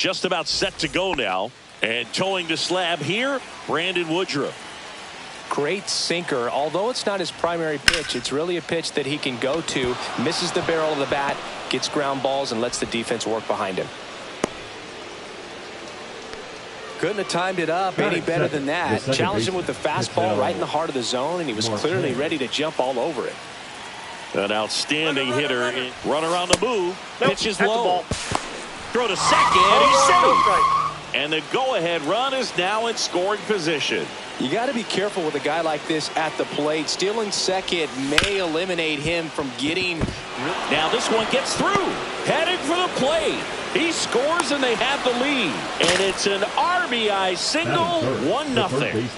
just about set to go now. And towing the slab here, Brandon Woodruff. Great sinker. Although it's not his primary pitch, it's really a pitch that he can go to. Misses the barrel of the bat, gets ground balls, and lets the defense work behind him. Couldn't have timed it up any better than that. Challenged him with the fastball right in the heart of the zone, and he was clearly ready to jump all over it. An outstanding hitter. Runner on the move. Pitches low. Throw to second. He's safe. And the go-ahead run is now in scoring position. You got to be careful with a guy like this at the plate. Stealing second may eliminate him from getting. Now this one gets through. Heading for the plate. He scores and they have the lead. And it's an RBI single, 1-0.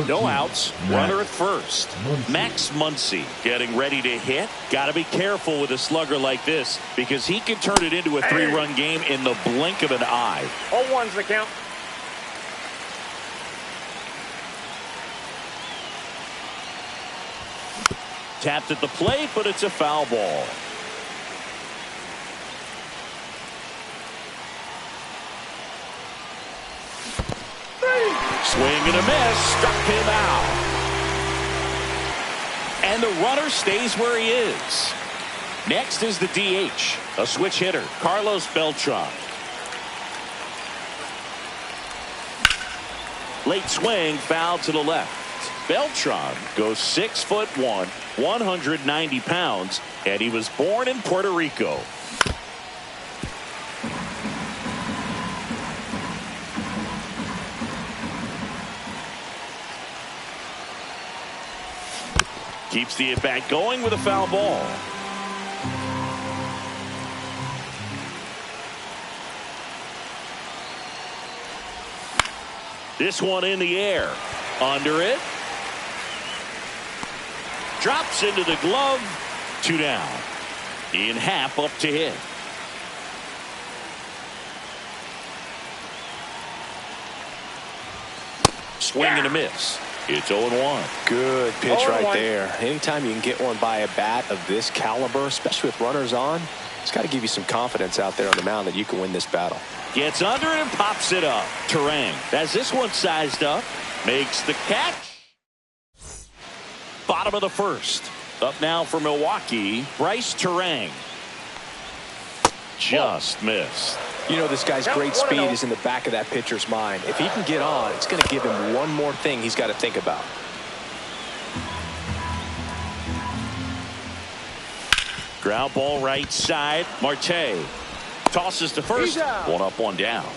No outs, runner at first. Max Muncy getting ready to hit. Got to be careful with a slugger like this because he can turn it into a 3-run game in the blink of an eye. 0-1's the count. Tapped at the plate, but it's a foul ball. Swing and a miss, struck him out. And the runner stays where he is. Next is the DH, a switch hitter, Carlos Beltran. Late swing, foul to the left. Beltran goes 6'1", 190 pounds, and he was born in Puerto Rico. Keeps the at-bat going with a foul ball. This one in the air. Under it. Drops into the glove. 2 down. In half up to hit. Swing and a miss. It's 0-1. Good pitch right there. Anytime you can get one by a bat of this caliber, especially with runners on, it's got to give you some confidence out there on the mound that you can win this battle. Gets under it and pops it up. Terang has this one sized up. Makes the catch. Bottom of the first. Up now for Milwaukee, Bryce Terang. Just missed. You know, this guy's great speed is in the back of that pitcher's mind. If he can get on, it's going to give him one more thing he's got to think about. Ground ball right side. Marte tosses to first. 1 up, 1 down.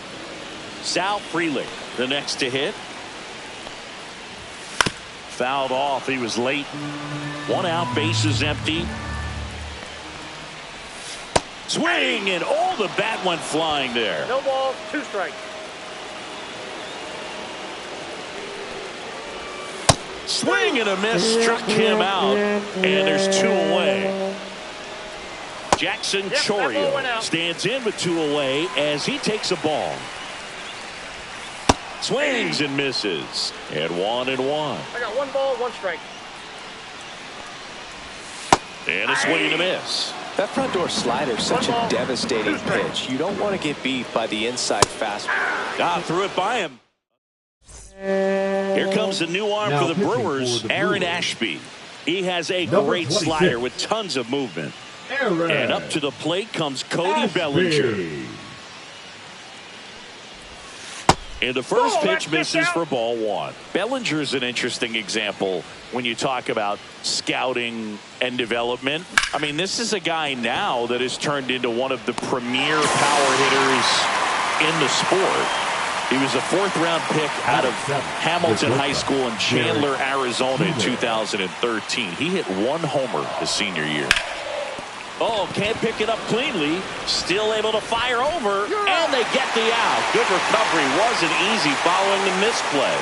Sal Frelick, the next to hit. Fouled off. He was late. 1 out, bases empty. Swing, and the bat went flying there. No ball, 2 strikes. Swing and a miss, struck him out, and there's 2 away. Jackson Chourio stands in with 2 away as he takes a ball. Swings and misses, and 1-1. I got 1 ball, 1 strike. And a swing and a miss. That front door slider is such a devastating pitch. You don't want to get beat by the inside fastball. Threw it by him. Here comes the new arm for the Brewers, Aaron Ashby. He has a great slider with tons of movement. And up to the plate comes Cody Bellinger. And the first pitch misses for ball 1. Bellinger's an interesting example when you talk about scouting and development. I mean, this is a guy now that has turned into one of the premier power hitters in the sport. He was a 4th-round pick out of Hamilton High School in Chandler, Arizona in 2013. He hit 1 homer his senior year. Can't pick it up cleanly. Still able to fire over, and they get the out. Good recovery. Wasn't easy following the misplay.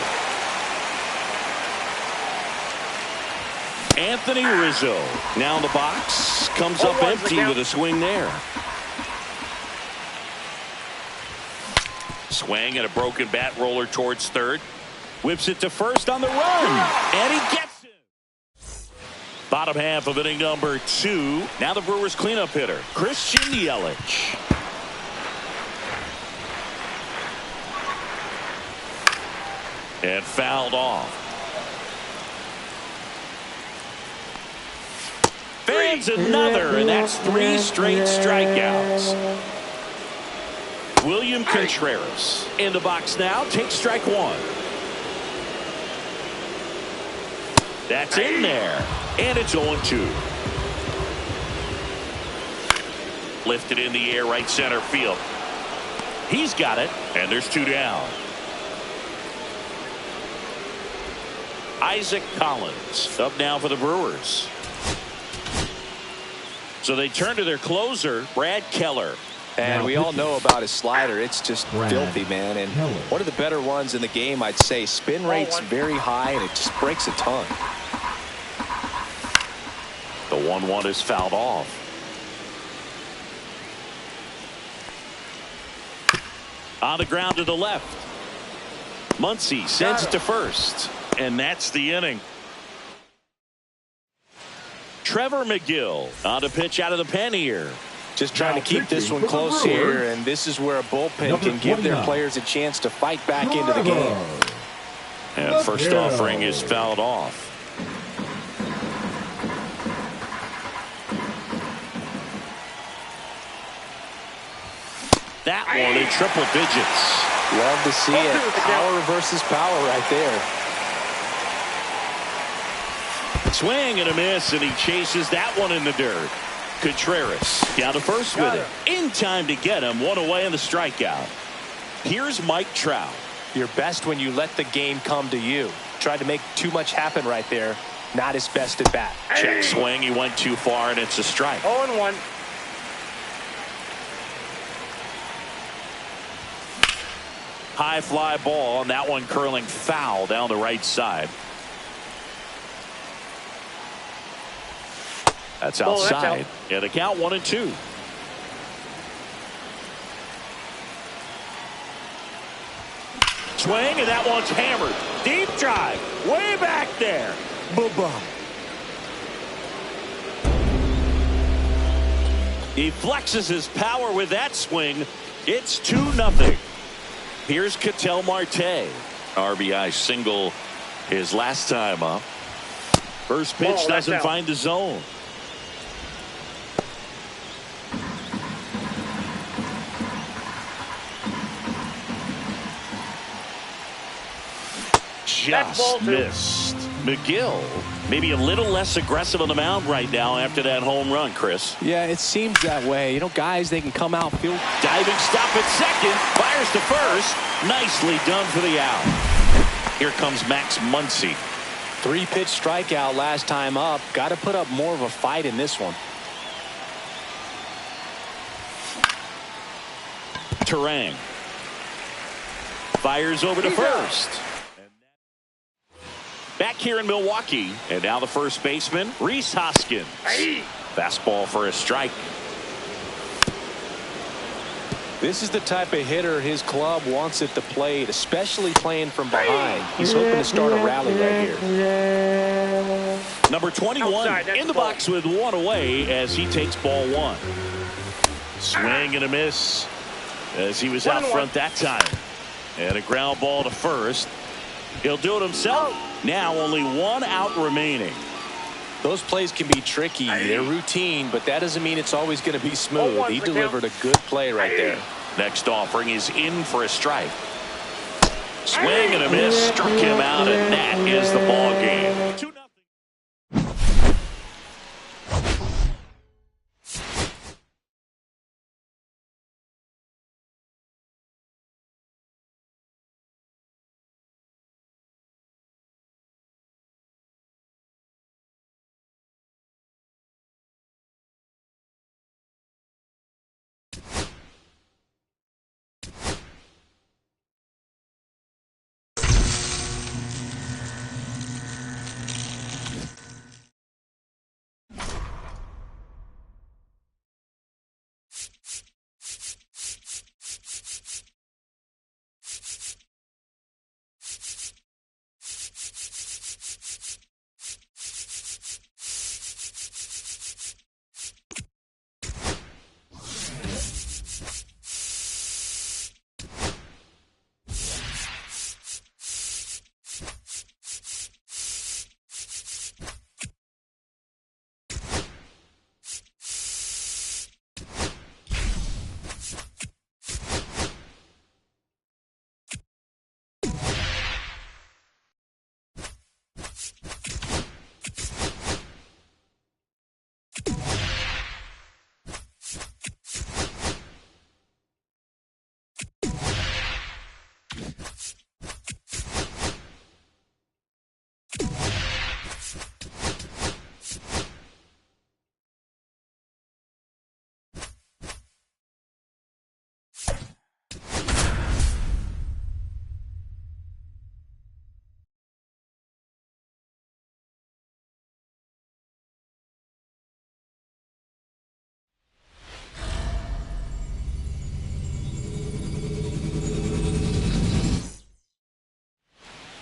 Anthony Rizzo now in the box. Comes up empty with a swing there. Swing and a broken bat roller towards third. Whips it to first on the run, and he gets it. Bottom half of inning number 2. Now the Brewers cleanup hitter, Christian Yelich. And fouled off. Fans another, and that's 3 straight strikeouts. William Contreras in the box now. Takes strike 1. That's in there. And it's 0-2. Lifted in the air, right center field. He's got it, and there's 2 down. Isaac Collins up now for the Brewers. So they turn to their closer, Brad Keller. And we all know about his slider. It's just filthy, man. And one of the better ones in the game, I'd say. Spin rate's very high, and it just breaks a ton. The 1-1 is fouled off. On the ground to the left. Muncy sends it to first. And that's the inning. Trevor McGill on to pitch out of the pen here. Just trying to keep this one close here, and this is where a bullpen can give their players a chance to fight back into the game. And first offering is fouled off. That one in triple digits. Love to see it. Power versus power right there. Swing and a miss, and he chases that one in the dirt. Contreras down to first with it. In time to get him. 1 away in the strikeout. Here's Mike Trout. You're best when you let the game come to you. Tried to make too much happen right there. Not his best at bat. Check swing. He went too far, and it's a strike. 0-1. High fly ball, and that one curling foul down the right side. That's outside. Yeah, the count 1-2. Swing, and that one's hammered. Deep drive. Way back there. Bye-bye. He flexes his power with that swing. It's 2-0. Here's Ketel Marte. RBI single his last time up. First pitch doesn't find the zone. Just missed. McGill maybe a little less aggressive on the mound right now after that home run, Chris. Yeah, it seems that way. You know, guys, they can come out, feel. Diving stop at second. Fires to first. Nicely done for the out. Here comes Max Muncy. 3-pitch strikeout last time up. Got to put up more of a fight in this one. Terang fires over to first. Back here in Milwaukee, and now the first baseman, Rhys Hoskins. Fastball for a strike. This is the type of hitter his club wants at the plate, especially playing from behind. He's hoping to start a rally right here. Number 21 in the box with 1 away as he takes ball 1. Swing and a miss as he was out front that time. And a ground ball to first. He'll do it himself. Now only 1 out remaining. Those plays can be tricky. They're routine, but that doesn't mean it's always going to be smooth. He delivered a good play right there. Next offering is in for a strike. Swing and a miss. Struck him out, and that is the ball game. 2-0.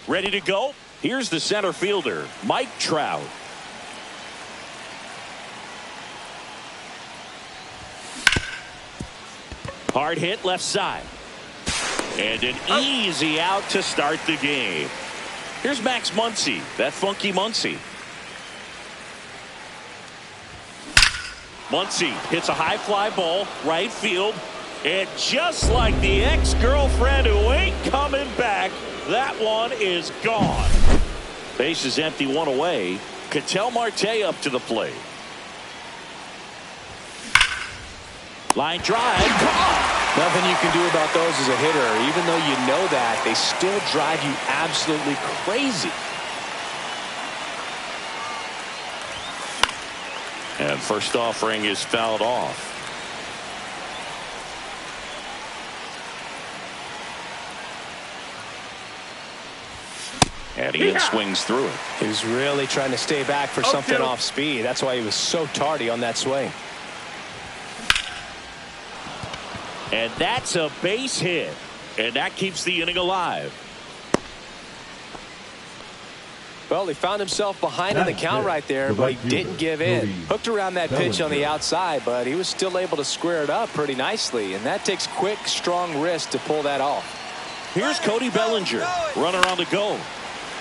Ready to go? Here's the center fielder, Mike Trout. Hard hit left side. And an easy out to start the game. Here's Max Muncy, that funky Muncy. Muncy hits a high fly ball, right field. And just like the ex-girlfriend who ain't coming back, that one is gone. Base is empty, one away. Ketel Marte up to the plate. Line drive. Nothing you can do about those as a hitter. Even though you know that, they still drive you absolutely crazy. And first offering is fouled off. And he swings through it. He was really trying to stay back for something off speed. That's why he was so tardy on that swing. And that's a base hit. And that keeps the inning alive. Well, he found himself behind in the count right there, but he didn't give in. Hooked around that pitch on the outside, but he was still able to square it up pretty nicely. And that takes quick, strong wrist to pull that off. Here's Cody Bellinger, runner on the go.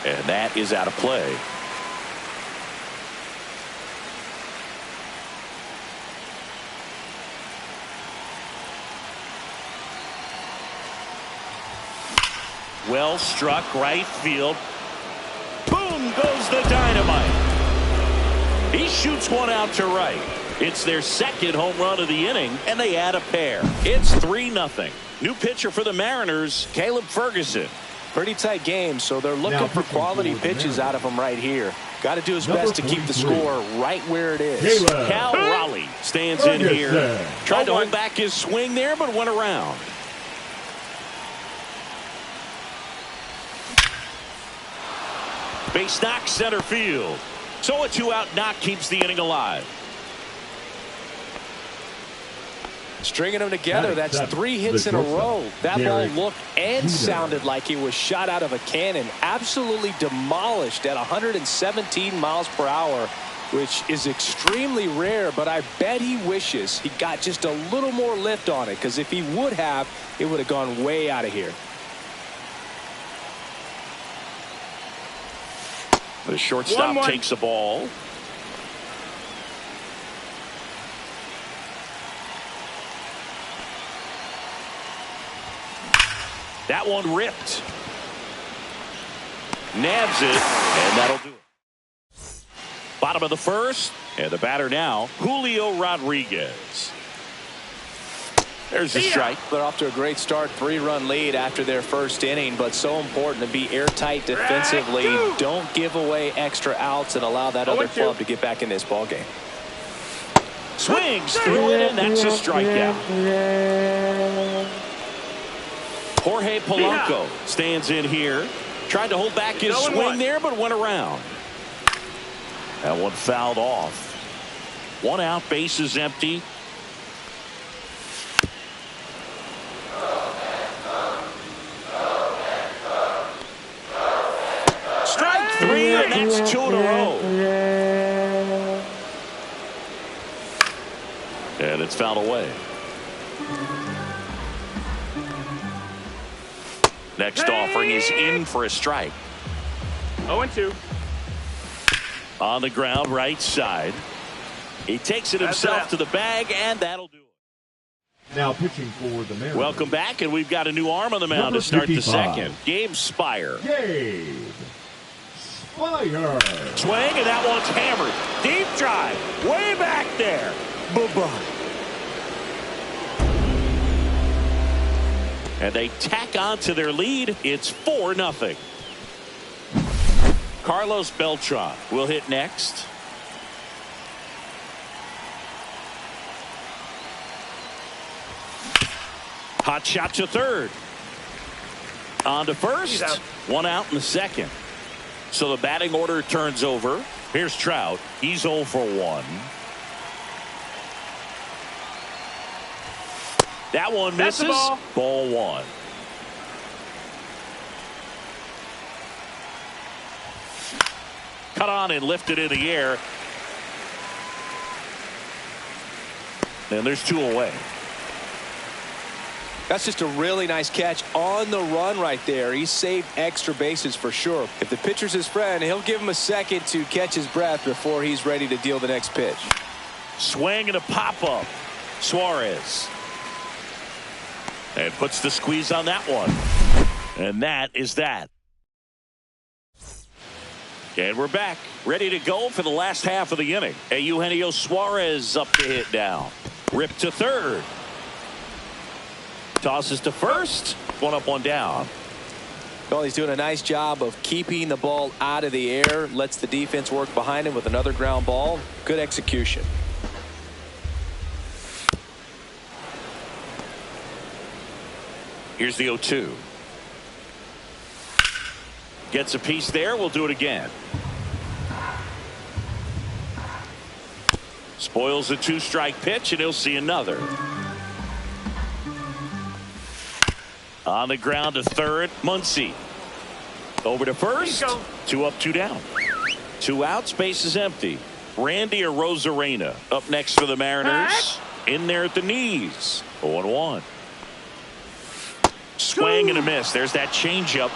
And that is out of play. Well struck right field. Boom goes the dynamite. He shoots one out to right. It's their second home run of the inning, and they add a pair. It's 3-0. New pitcher for the Mariners, Caleb Ferguson. Pretty tight game, so they're looking for quality pitches out of him right here. Got to do his best to keep the score right where it is. Cal Raleigh stands in here. Tried to hold back his swing there, but went around. Base knock center field. So a 2-out knock keeps the inning alive. Stringing them together, that's 3 hits in a row. That ball looked and sounded like it was shot out of a cannon. Absolutely demolished at 117 miles per hour, which is extremely rare, but I bet he wishes he got just a little more lift on it, because if he would have, it would have gone way out of here. The shortstop takes the ball. That one ripped. Nabs it, and that'll do it. Bottom of the first, and the batter now, Julio Rodriguez. There's the strike. They're off to a great start, 3-run lead after their first inning, but so important to be airtight defensively. Don't give away extra outs and allow that other club to get back in this ball game. Swings through it, and that's a strikeout. Jorge Polanco stands in here. Tried to hold back his swing there, but went around. That one fouled off. 1 out, base is empty. Strike 3, and that's 2 in a row. And it's fouled away. Next offering is in for a strike. 0-2. On the ground, right side. He takes it himself to the bag, and that'll do it. Now pitching for the Mariners. Welcome back, and we've got a new arm on the mound to start the second. Gabe Spire. Gabe Spire. Swing, and that one's hammered. Deep drive. Way back there. Bye-bye. And they tack on to their lead. It's 4-0. Carlos Beltran will hit next. Hot shot to third. On to first. 1 out in the second. So the batting order turns over. Here's Trout. He's 0 for 1. That one misses. Ball 1. cut on and lifted in the air. And there's 2 away. That's just a really nice catch on the run right there. He saved extra bases for sure. If the pitcher's his friend, he'll give him a second to catch his breath before he's ready to deal the next pitch. Swing and a pop-up. Suarez. And puts the squeeze on that one. And that is that. And we're back, ready to go for the last half of the inning. Eugenio Suarez up to hit now. Rip to third. Tosses to first. 1 up, 1 down. Well, he's doing a nice job of keeping the ball out of the air. Lets the defense work behind him with another ground ball. Good execution. Here's the 0-2. Gets a piece there. We'll do it again. Spoils a 2-strike pitch, and he'll see another. On the ground to third, Muncy. Over to first. 2 up, 2 down. 2 outs, base is empty. Randy Arozarena up next for the Mariners. In there at the knees. 0-1. Swing and a miss. There's that changeup.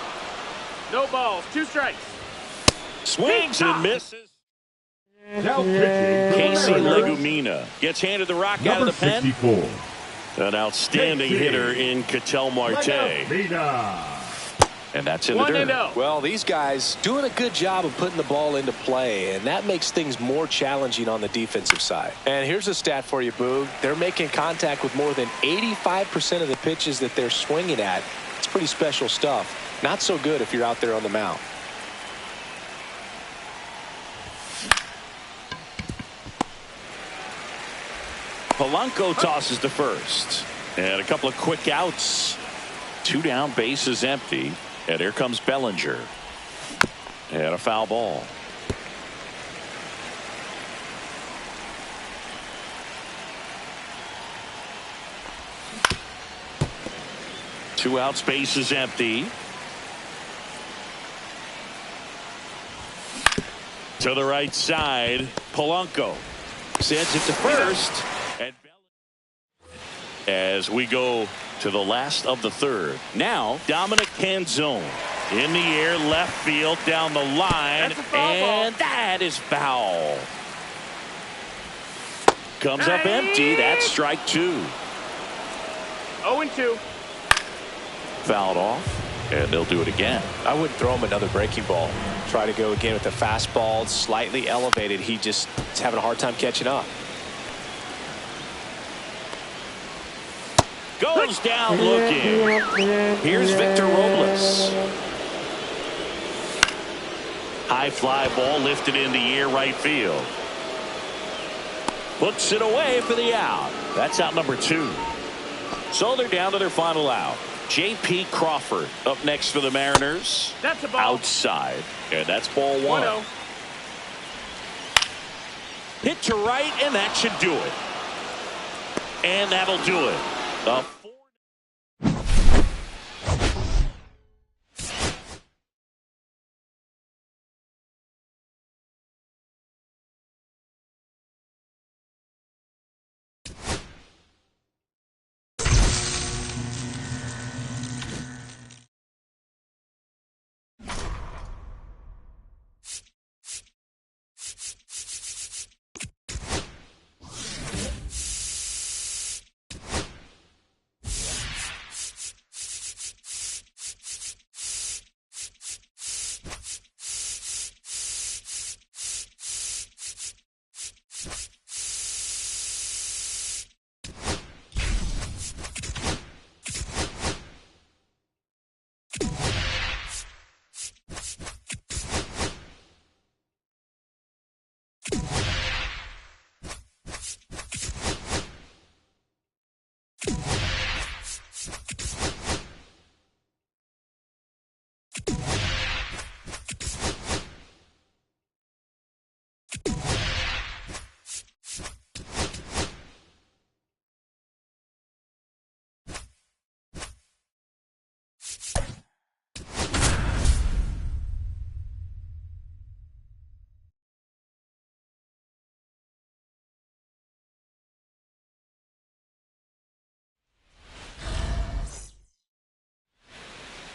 No balls. 2 strikes. Swings and misses. Now pitching. Casey Legumina gets handed the rock out of the pen. 64. An outstanding hitter in Ketel Marte. And that's in the dirt. 1-0. Well, these guys doing a good job of putting the ball into play, and that makes things more challenging on the defensive side. And here's a stat for you, Boog. They're making contact with more than 85% of the pitches that they're swinging at. It's pretty special stuff. Not so good if you're out there on the mound. Polanco tosses to first. And a couple of quick outs. 2 down, base is empty. And here comes Bellinger. And a foul ball. Two outs, base is empty. To the right side, Polanco sends it to first. And as we go to the last of the third. Now, Dominic Canzone in the air, left field, down the line, and that is foul. Comes up empty. That's strike 2. 0-2. Fouled off, and they'll do it again. I wouldn't throw him another breaking ball. Try to go again with the fastball, slightly elevated. He just is having a hard time catching up. Goes down looking. Here's Victor Robles. High fly ball lifted in the air, right field. Puts it away for the out. That's out number 2. So they're down to their final out. J.P. Crawford up next for the Mariners. That's a ball. Outside. And that's ball 1. 1-0. Hit to right, and that should do it. And that'll do it. The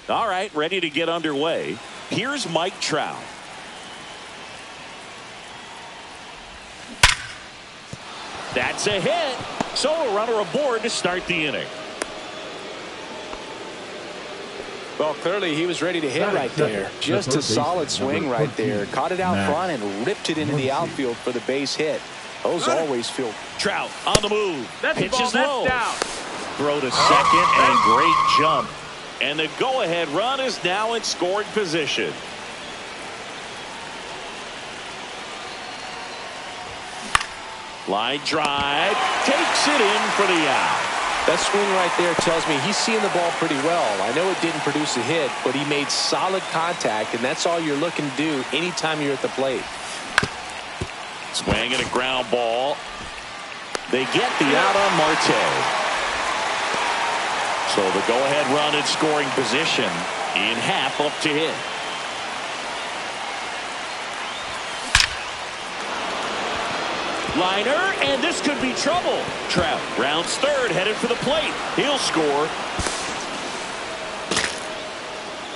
All right, ready to get underway. Here's Mike Trout. That's a hit. So a runner aboard to start the inning. Well, clearly he was ready to hit right there. Just a solid swing right there. Caught it out front and ripped it into the outfield for the base hit. Those always feel. Trout on the move. That's Pitches ball, low. down. Throw to second and great jump. And the go-ahead run is now in scoring position. Line drive. Takes it in for the out. That swing right there tells me he's seeing the ball pretty well. I know it didn't produce a hit, but he made solid contact, and that's all you're looking to do anytime you're at the plate. Swing and a ground ball. They get the out on Marte. So the go-ahead run in scoring position in half up to hit. Liner, and this could be trouble. Trout rounds third, headed for the plate. He'll score.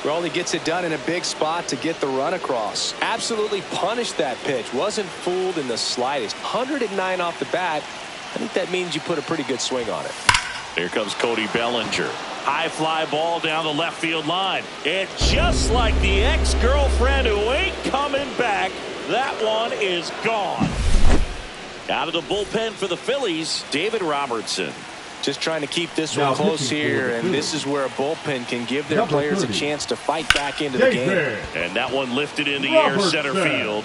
Well, he gets it done in a big spot to get the run across. Absolutely punished that pitch. Wasn't fooled in the slightest. 109 off the bat. I think that means you put a pretty good swing on it. Here comes Cody Bellinger. High fly ball down the left field line. And just like the ex-girlfriend who ain't coming back, that one is gone. Out of the bullpen for the Phillies, David Robertson. Just trying to keep this one close here, and this is where a bullpen can give their players a chance to fight back into the game. And that one lifted in the air center field.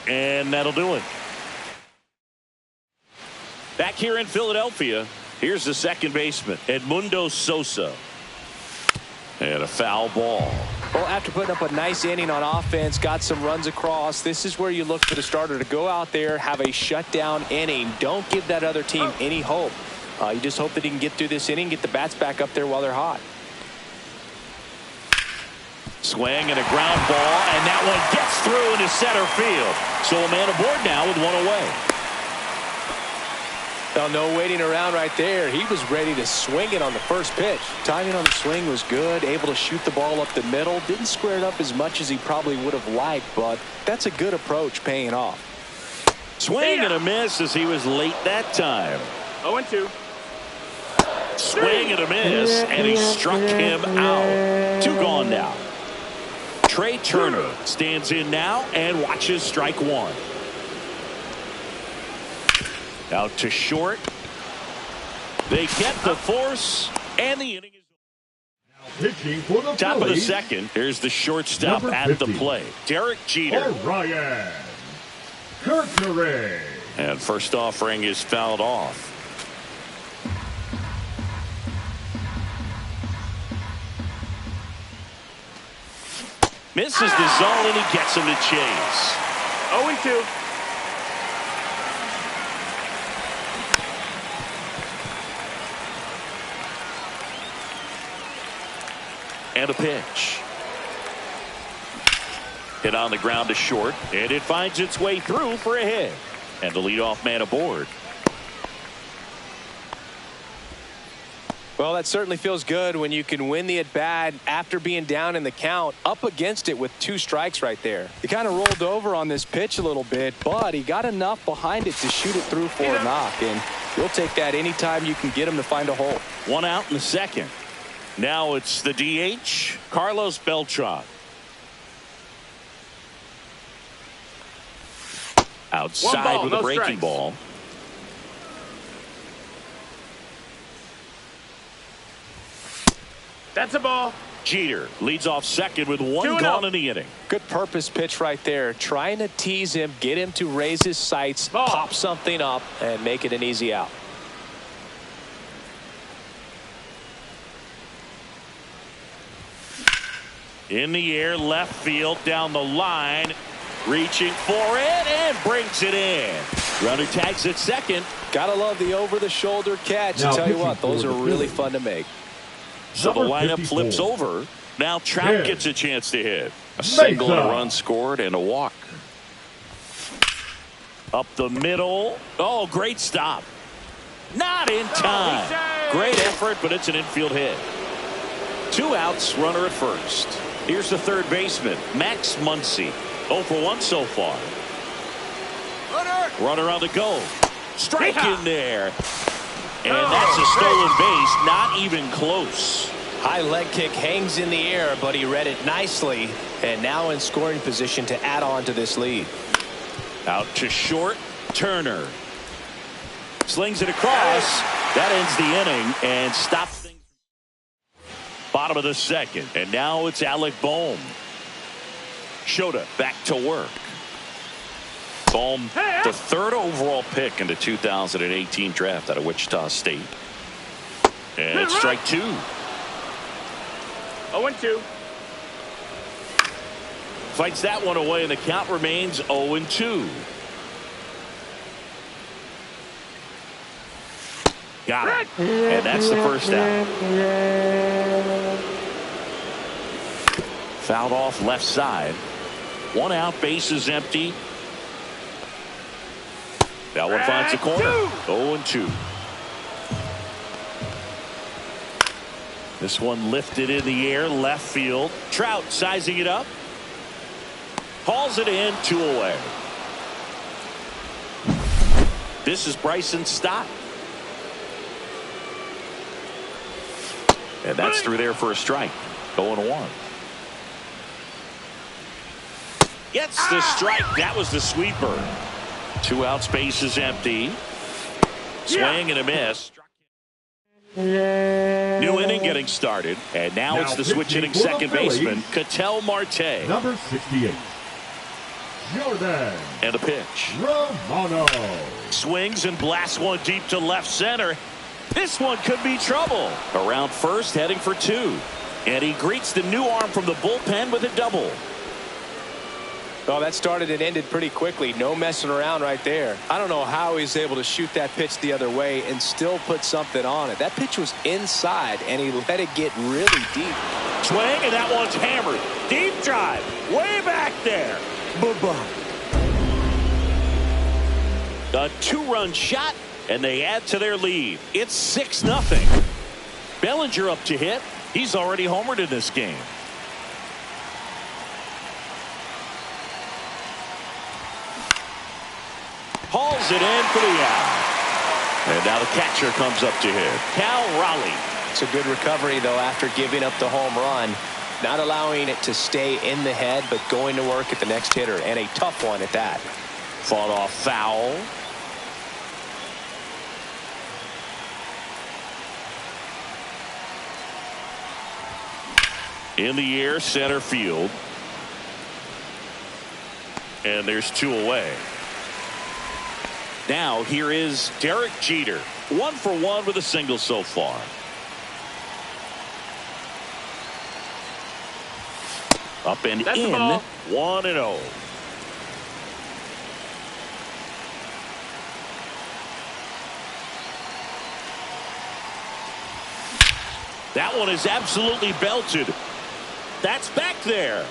And that'll do it. Back here in Philadelphia, here's the second baseman, Edmundo Sosa. And a foul ball. Well, after putting up a nice inning on offense, got some runs across, this is where you look for the starter to go out there, have a shutdown inning. Don't give that other team any hope. You just hope that he can get through this inning, get the bats back up there while they're hot. Swing and a ground ball, and that one gets through into center field. So a man aboard now with one away. Well, no waiting around right there. He was ready to swing it on the first pitch. Timing on the swing was good, able to shoot the ball up the middle. Didn't square it up as much as he probably would have liked, but that's a good approach paying off. Swing and a miss as he was late that time. 0-2. Swing and a miss, and he struck him out. Two gone now. Trey Turner stands in now and watches strike one. Out to short. They get the force, and the inning is over. Top of the second. Here's the shortstop at the plate, Derek Jeter. Ryan Kirkner. And first offering is fouled off. Misses the zone, and he gets him to chase. 0-2. And a pitch. Hit on the ground to short, and it finds its way through for a hit. And the leadoff man aboard. Well, that certainly feels good when you can win the at-bat after being down in the count, up against it with 2 strikes right there. He kind of rolled over on this pitch a little bit, but he got enough behind it to shoot it through for a knock, and you'll take that anytime you can get him to find a hole. One out in the second. Now it's the DH, Carlos Beltran. Outside with a breaking ball. That's a ball. Jeter leads off second with one gone in the inning. Good purpose pitch right there. Trying to tease him, get him to raise his sights, pop something up, and make it an easy out. In the air, left field, down the line, reaching for it, and brings it in. Runner tags at second. Gotta love the over-the-shoulder catch. I tell you what, those are really fun to make. So the lineup flips over. Now Trout gets a chance to hit. A single, and a run scored, and a walk. Up the middle. Oh, great stop. Not in time. Great effort, but it's an infield hit. Two outs, runner at first. Here's the third baseman, Max Muncy. 0 for 1 so far. Runner on the go. Strike in there. And that's a stolen base. Not even close. High leg kick hangs in the air, but he read it nicely. And now in scoring position to add on to this lead. Out to short. Turner slings it across. That ends the inning and stops things. Bottom of the second. And now it's Alec Bohm. Shota back to work. Bohm, the third overall pick in the 2018 draft out of Wichita State. And it's strike two. 0-2. Fights that one away, and the count remains 0-2. Got it. And that's the first out. Fouled off left side. One out, base is empty. That one finds the corner. 0-2. This one lifted in the air, left field. Trout sizing it up. Hauls it in, 2 away. This is Bryson Stott. And that's through there for a strike. 0-1. Gets the strike. That was the sweeper. 2 outs, base is empty. Swing and a miss. New inning getting started. And now it's the switch hitting second baseman, Ketel Marte. Number 68. Jordan. And a pitch. Romano. Swings and blasts one deep to left center. This one could be trouble. Around first, heading for 2. And he greets the new arm from the bullpen with a double. Oh, that started and ended pretty quickly. No messing around right there. I don't know how he's able to shoot that pitch the other way and still put something on it. That pitch was inside, and he let it get really deep. Swing, and that one's hammered. Deep drive. Way back there. Bye-bye. A 2-run shot, and they add to their lead. It's 6-0. Bellinger up to hit. He's already homered in this game. Hauls it in for the out. And now the catcher comes up to hit. Cal Raleigh. It's a good recovery, though, after giving up the home run. Not allowing it to stay in the head, but going to work at the next hitter, and a tough one at that. Fought off foul. In the air, center field. And there's 2 away. Now here is Derek Jeter. 1 for 1 with a single so far. Up and That's in. 1-0. That one is absolutely belted. That's back there.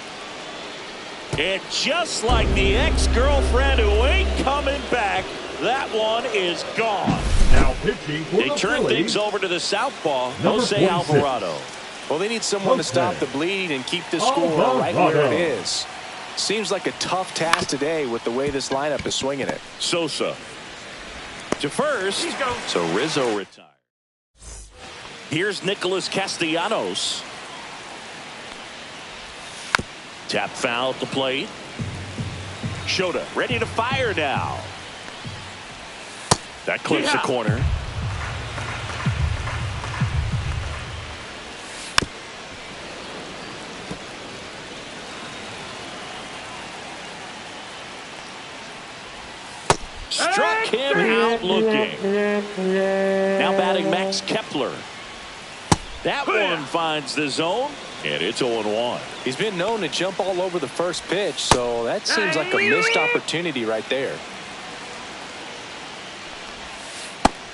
And just like the ex-girlfriend who ain't coming back, that one is gone. Now pitching for They the turn Phillies, things over to the southpaw, Number Jose 46. Alvarado. Well, they need someone to stop the bleed and keep the score right where it is. Seems like a tough task today with the way this lineup is swinging it. Sosa to first. So Rizzo retired. Here's Nicholas Castellanos. Tap foul at the plate. Shota ready to fire now. That clips the corner. Struck him out looking. Now batting Max Kepler. That one finds the zone, and it's 0-1. He's been known to jump all over the first pitch, so that seems like a missed opportunity right there.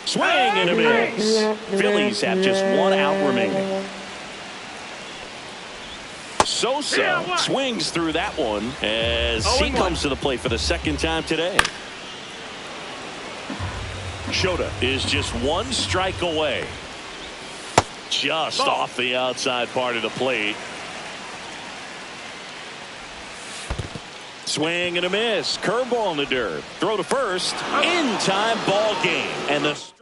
Swing and a miss. Phillies have just 1 out remaining. Sosa swings through that one as he comes to the plate for the second time today. Shota is just 1 strike away. Just off the outside part of the plate. Swing and a miss. Curveball in the dirt. Throw to first. In time, ball game. And the strike.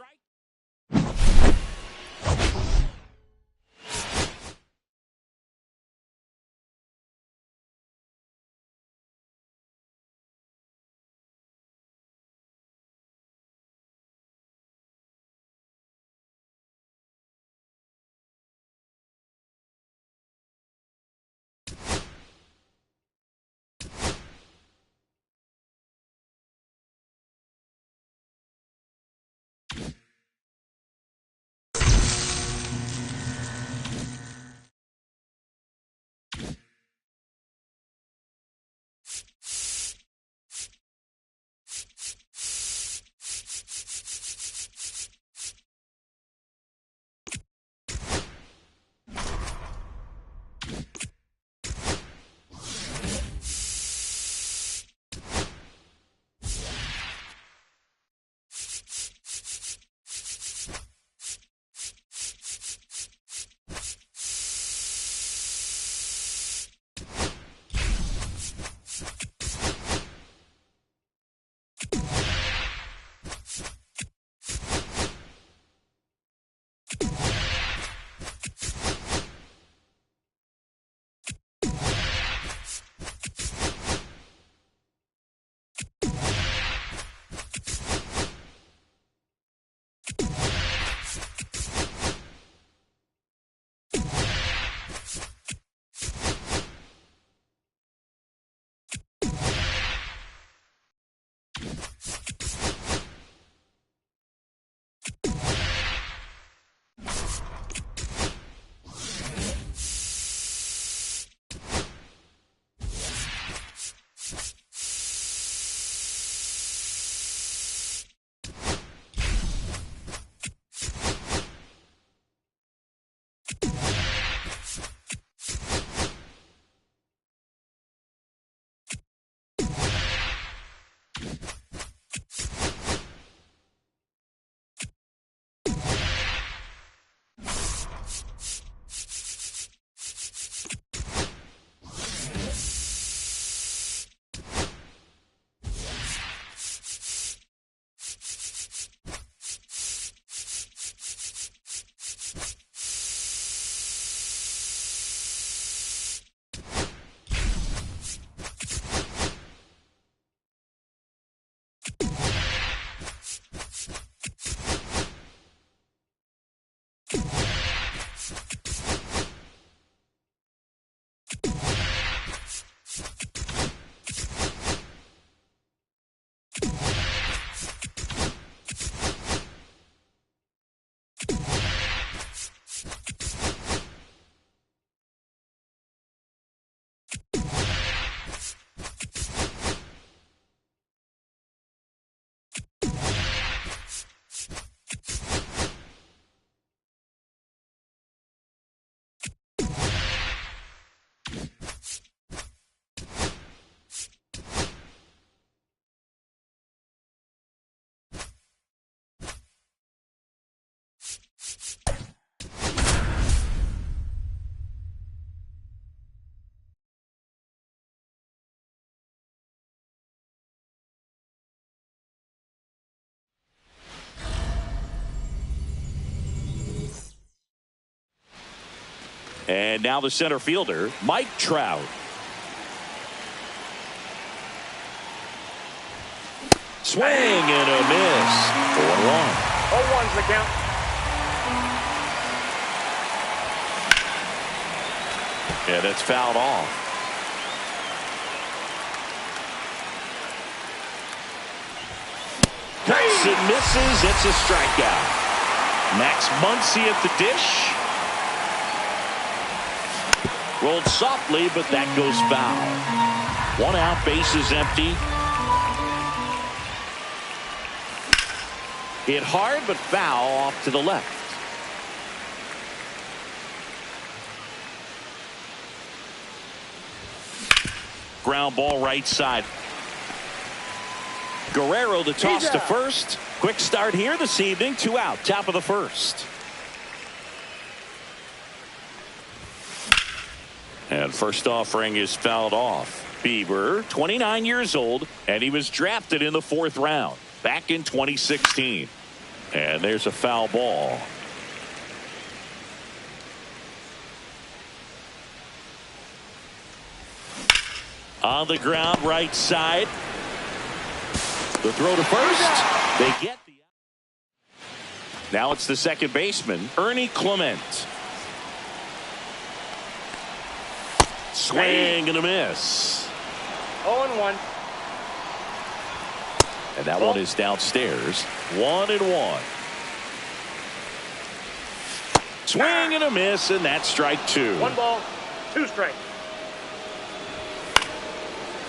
And now the center fielder, Mike Trout. Swing and a miss. 4-1. 0-1's the count. Yeah, that's fouled off. Cuts and misses. It's a strikeout. Max Muncy at the dish. Rolled softly, but that goes foul. 1 out, bases empty. Hit hard, but foul off to the left. Ground ball right side. Guerrero the toss to first. Quick start here this evening. 2 out, top of the first. And first offering is fouled off. Bieber, 29 years old, and he was drafted in the 4th round back in 2016. And there's a foul ball. On the ground, right side. The throw to first. They get the. Now it's the second baseman, Ernie Clement. Swing and a miss. 0-1. And that one is downstairs. 1-1. Swing and a miss, and that's strike 2. 1 ball, 2 strikes.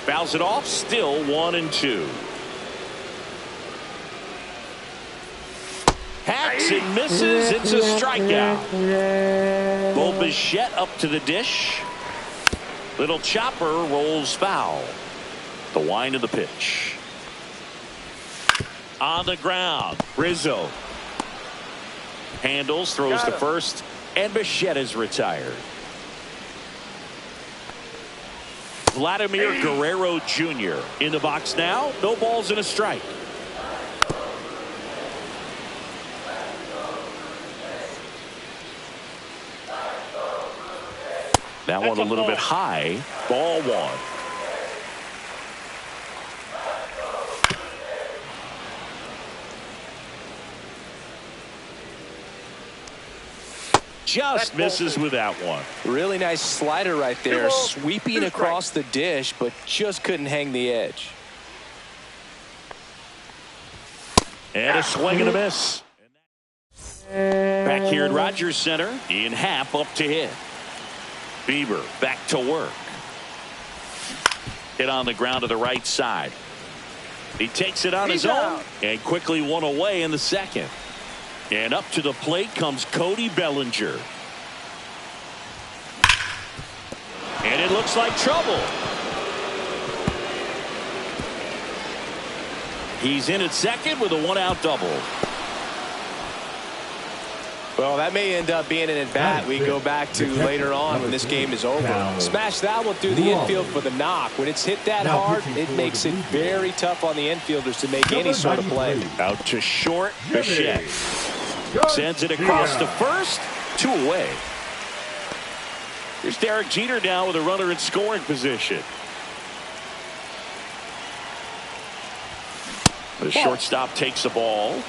Fouls it off, still 1-2. Hacks and misses. It's a strikeout. Bo Bichette up to the dish. Little chopper rolls foul. The wind of the pitch. On the ground, Rizzo handles, throws to first, and Bichette is retired. Vladimir Guerrero Jr. in the box now. No balls and a strike. That one a little bit high. Ball 1. Just misses with that one. Really nice slider right there, sweeping across the dish, but just couldn't hang the edge. And a swing and a miss. Back here at Rogers Center, Ian Happ up to hit. Bieber back to work. Hit on the ground to the right side. He takes it on his own and quickly one away in the second. And up to the plate comes Cody Bellinger. And it looks like trouble. He's in at second with a 1-out double. Well, that may end up being an at-bat we go back to later on when this game is over. Smash that one through the infield for the knock. When it's hit that hard, it makes it very tough on the infielders to make any sort of play. Out to short, Bichette. Sends it across to first, 2 away. Here's Derek Jeter down with a runner in scoring position. The shortstop takes the ball.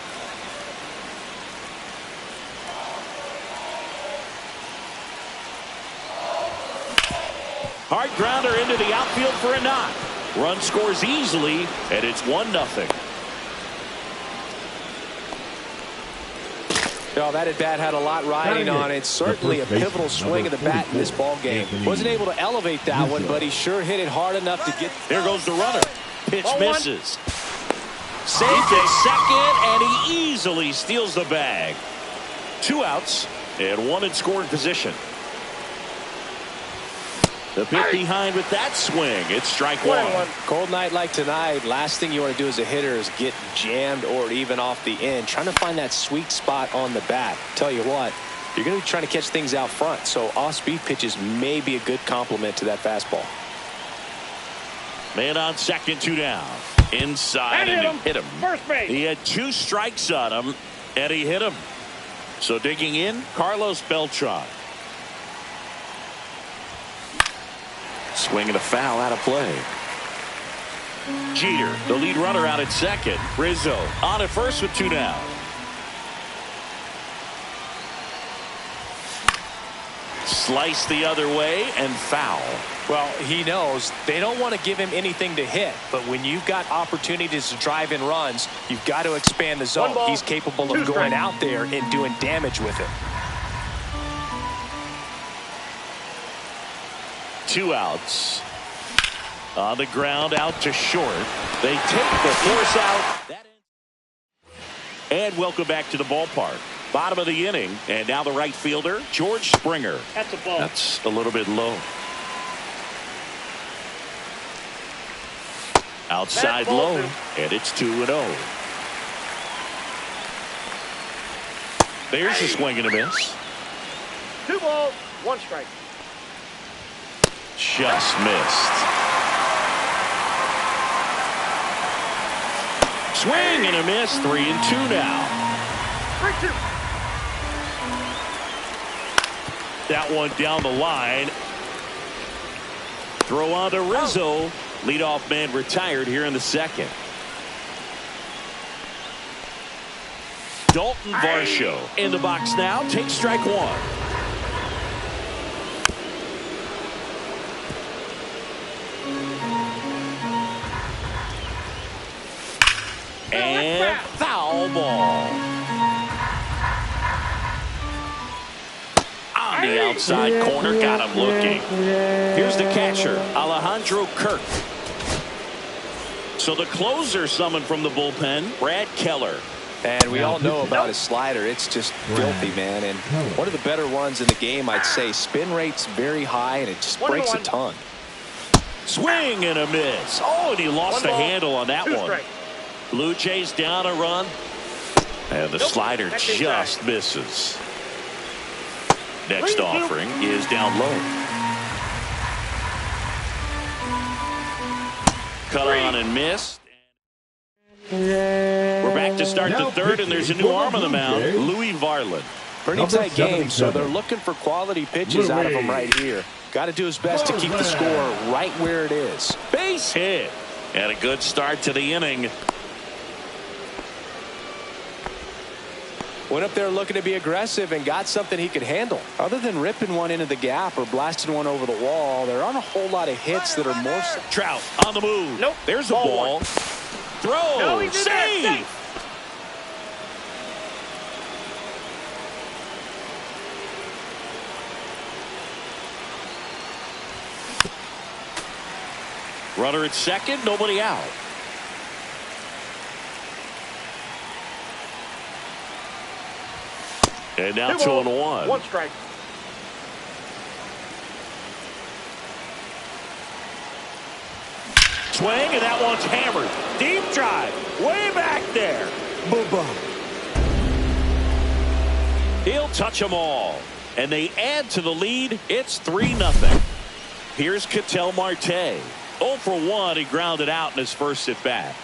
Hard grounder into the outfield for a knock. Run scores easily, and it's 1-0. Oh, that at bat had a lot riding on it. Certainly a pivotal swing of the bat in this ball game. Wasn't able to elevate that one, but he sure hit it hard enough to get. There goes the runner. Pitch misses. Saved at second, and he easily steals the bag. 2 outs and 1 in scoring position. The bit behind with that swing. It's strike 1. Cold night like tonight, last thing you want to do as a hitter is get jammed or even off the end. Trying to find that sweet spot on the bat. Tell you what, you're going to be trying to catch things out front. So off-speed pitches may be a good complement to that fastball. Man on second, 2 down. Inside and hit him. First base. He had 2 strikes on him, and he hit him. So digging in, Carlos Beltran. Swing and a foul out of play. Jeter, the lead runner, out at second. Rizzo on at first with 2 down. Slice the other way and foul. Well, he knows they don't want to give him anything to hit, but when you've got opportunities to drive in runs, you've got to expand the zone. He's capable of going out there and doing damage with it. 2 outs. On the ground, out to short. They take the force out. And welcome back to the ballpark. Bottom of the inning, and now the right fielder, George Springer. That's a ball. That's a little bit low. Outside low, and it's 2-0. There's a swing and a miss. 2 balls, 1 strike. Just missed. Swing and a miss. 3-2 now. 3-2. That one down the line. Throw on to Rizzo. Leadoff man retired here in the second. Dalton Varsho in the box now. Takes strike one. And foul ball. On the outside corner. Got him looking. Here's the catcher, Alejandro Kirk. So the closer summoned from the bullpen, Brad Keller. And we all know about his slider. It's just filthy, man. And one of the better ones in the game, I'd say. Spin rate's very high, and it just breaks a ton. Swing and a miss. Oh, and he lost the handle on that one. Strike. Blue Jays down a run. And the slider just misses. Next offering is down low. Cut on and missed. We're back to start the third, and there's a new arm on the mound, Louis Varland. Pretty tight game, so they're looking for quality pitches out of him right here. Got to do his best to keep the score right where it is. Base hit. And a good start to the inning. Went up there looking to be aggressive and got something he could handle. Other than ripping one into the gap or blasting one over the wall, there aren't a whole lot of hits that are more. Trout on the move. Nope. There's the ball. Throw. No, he's in there. Save. Runner at second. Nobody out. And now 2-1. 1 strike. Swing, and that one's hammered. Deep drive. Way back there. Boom. He'll touch them all. And they add to the lead. It's 3-0. Here's Ketel Marte. 0 for 1. He grounded out in his first at bat.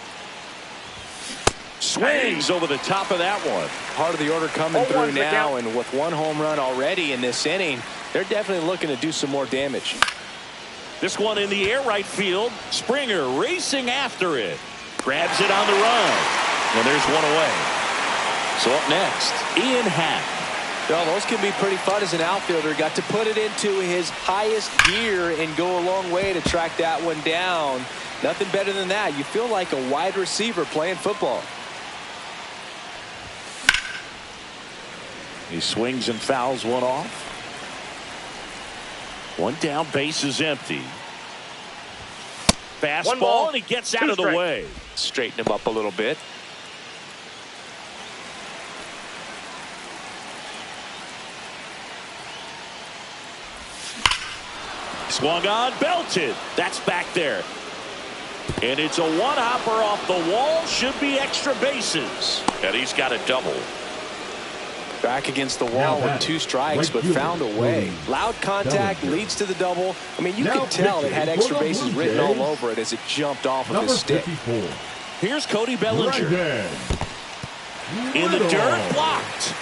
Swings over the top of that one. Part of the order coming through now, and with 1 home run already in this inning, they're definitely looking to do some more damage. This one in the air right field. Springer racing after it. Grabs it on the run. And there's one away. So up next, Ian Happ. Well, those can be pretty fun as an outfielder. Got to put it into his highest gear and go a long way to track that one down. Nothing better than that. You feel like a wide receiver playing football. He swings and fouls one off. One down, base is empty. Fastball, and he gets out of the way. Straighten him up a little bit. Swung on, belted. That's back there. And it's a one-hopper off the wall. Should be extra bases. And he's got a double. Back against the wall with 2 strikes, but found a way. Loud contact leads to the double. I mean, you could tell it had extra bases written all over it as it jumped off of his stick. Here's Cody Bellinger. In the dirt, blocked.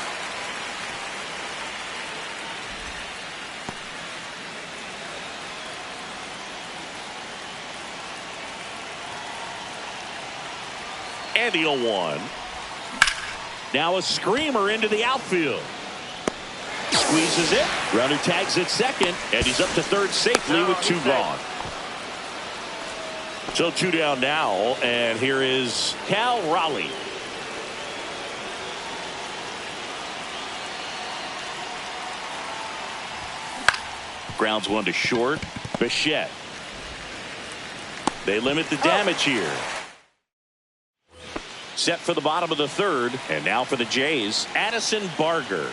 And the 0-1. Now a screamer into the outfield. Squeezes it. Runner tags at second. And he's up to third safely with 2 gone. So 2 down now. And here is Cal Raleigh. Grounds one to short. Bichette. They limit the damage here. Set for the bottom of the third. And now for the Jays, Addison Barger.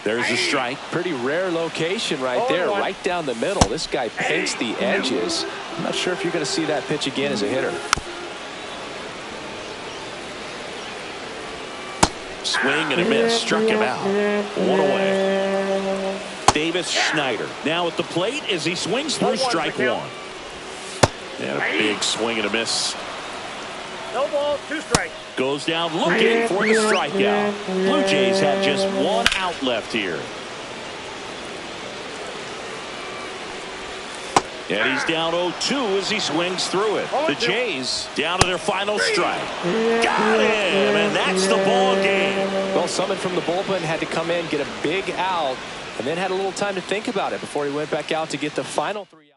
There's a strike. Pretty rare location right there, right down the middle. This guy paints the edges. I'm not sure if you're going to see that pitch again as a hitter. Swing and a miss. Struck him out. 1 away. Davis Schneider now at the plate as he swings through strike one. And a big swing and a miss. No ball, 2 strikes. Goes down looking for the strikeout. Blue Jays have just 1 out left here. And he's down 0-2 as he swings through it. The Jays down to their final strike. Got him, and that's the ball game. Well, someone from the bullpen had to come in, get a big out, and then had a little time to think about it before he went back out to get the final 3 outs.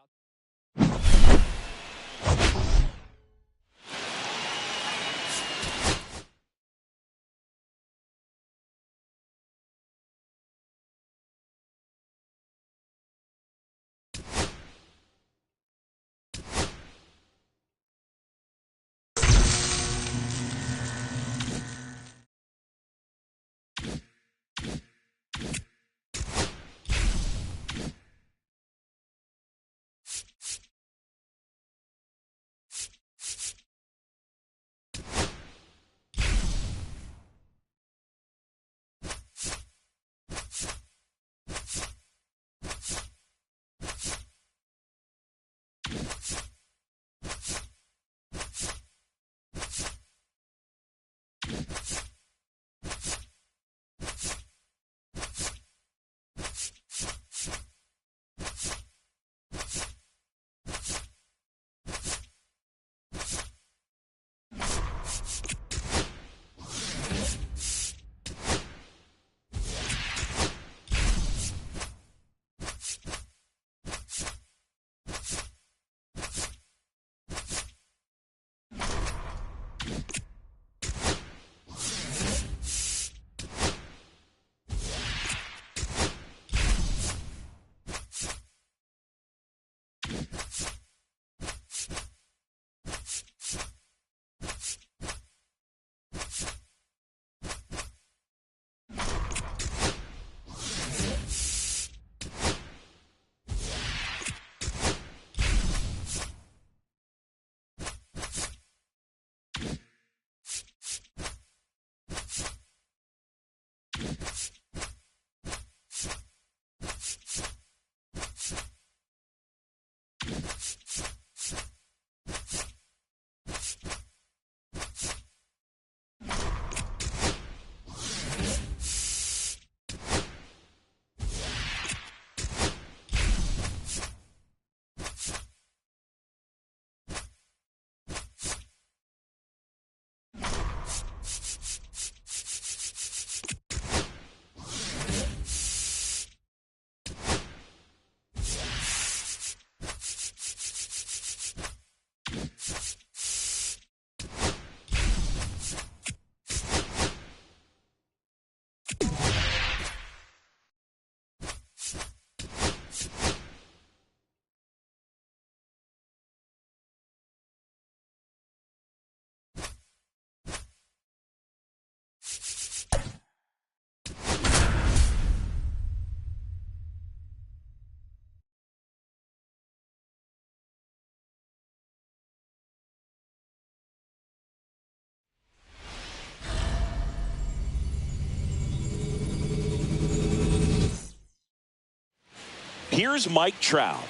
Here's Mike Trout.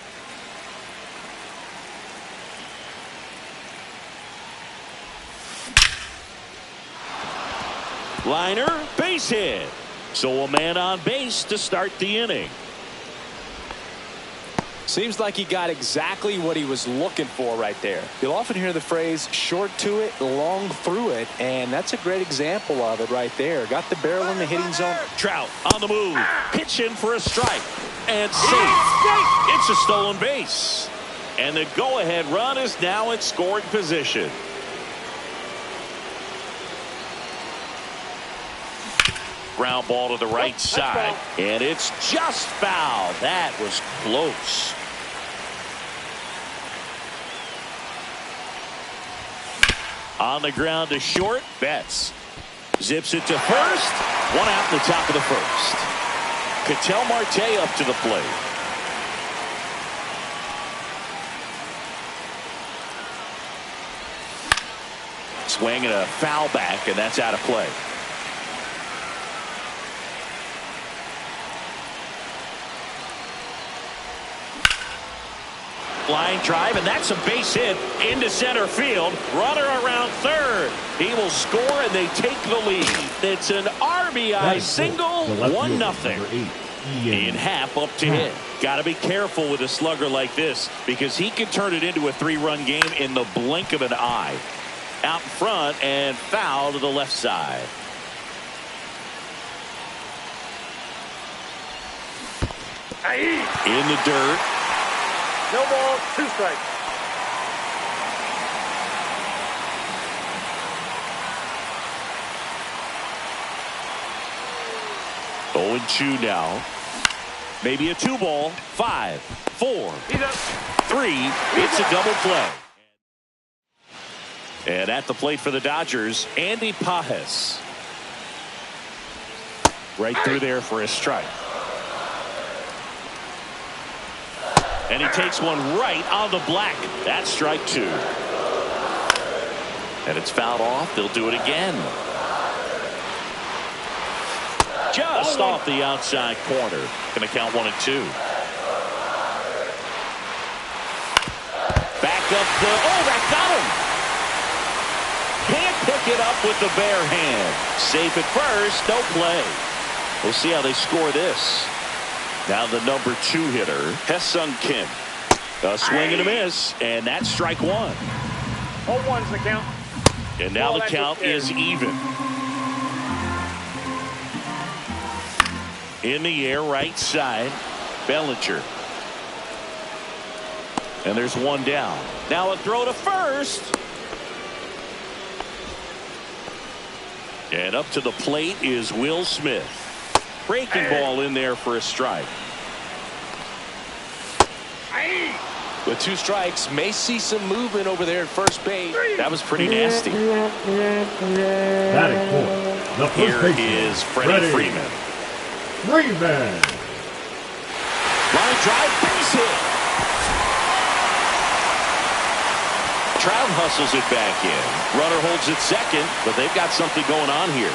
Liner, base hit. So a man on base to start the inning. Seems like he got exactly what he was looking for right there. You'll often hear the phrase short to it, long through it, and that's a great example of it right there. Got the barrel in the hitting zone. Trout on the move, pitching for a strike, and safe. It's a stolen base, and the go-ahead run is now in scoring position. Ground ball to the right side, and it's just foul. That was close. On the ground to short, Betts zips it to first. 1 out in the top of the first. Ketel Marte up to the plate. Swing and a foul back, and that's out of play. line drive, and that's a base hit into center field. Runner around third. He will score, and they take the lead. It's an RBI single, 1-0. Ian Happ up to hit. Got to be careful with a slugger like this because he can turn it into a 3-run game in the blink of an eye. Out in front and foul to the left side. In the dirt. No ball, 2 strikes. Oh, 2 now. Maybe a 2-ball. 5, 4, 3. It's a double play. And at the plate for the Dodgers, Andy Pages. Right through there for a strike. And he takes one right on the black. That's strike 2. And it's fouled off. They'll do it again. Just off the outside corner. Going to count 1 and 2. Back up the. Oh, that got him. Can't pick it up with the bare hand. Safe at first. No play. We'll see how they score this. Now the number 2 hitter, Hesung Kim. A swing and a miss, and that's strike 1. 0-1's the count. And now the count is even. In the air, right side, Bellinger. And there's 1 down. Now a throw to first. And up to the plate is Will Smith. Breaking ball in there for a strike. With 2 strikes, may see some movement over there at first base. That was pretty nasty. Batting fourth, the Here first baseman, is Freddie Freeman. Freeman. Line drive, base hit. Trout hustles it back in. Runner holds it second, but they've got something going on here.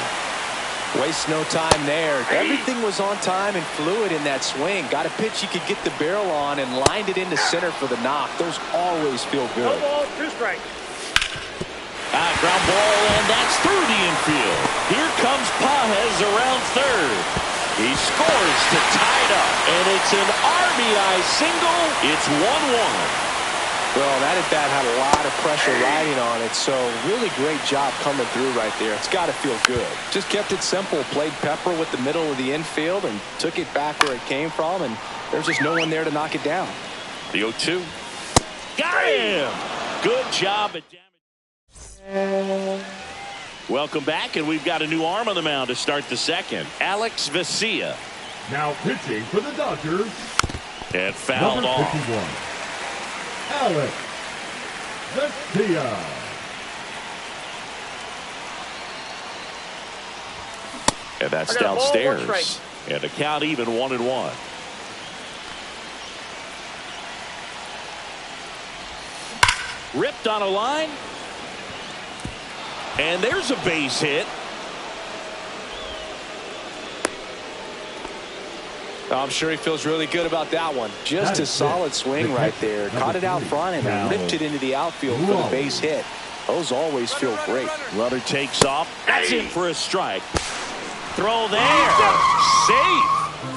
Waste no time there. Everything was on time and fluid in that swing. Got a pitch you could get the barrel on and lined it into center for the knock. Those always feel No good. ball, 2 strikes. Ground ball, and that's through the infield. Here comes Pages around third. He scores to tie it up, and it's an RBI single. It's 1-1. Well, that at bat had a lot of pressure riding on it, so really great job coming through right there. It's got to feel good. Just kept it simple, played pepper with the middle of the infield and took it back where it came from, and there's just no one there to knock it down. The 0-2. Got him! Good job at damage. Welcome back, and we've got a new arm on the mound to start the second. Alex Vesia. Now pitching for the Dodgers. And fouled number off. 51, Alex Vesia. And that's I got a ball, 1 downstairs. strike. And the count even 1-1. Ripped on a line. And there's a base hit. I'm sure he feels really good about that one. Just That's a solid swing right there. Caught it out front and Now, ripped it into the outfield for the base hit. Those always feel great. Runner takes off. That's in for a strike. Throw there. Safe.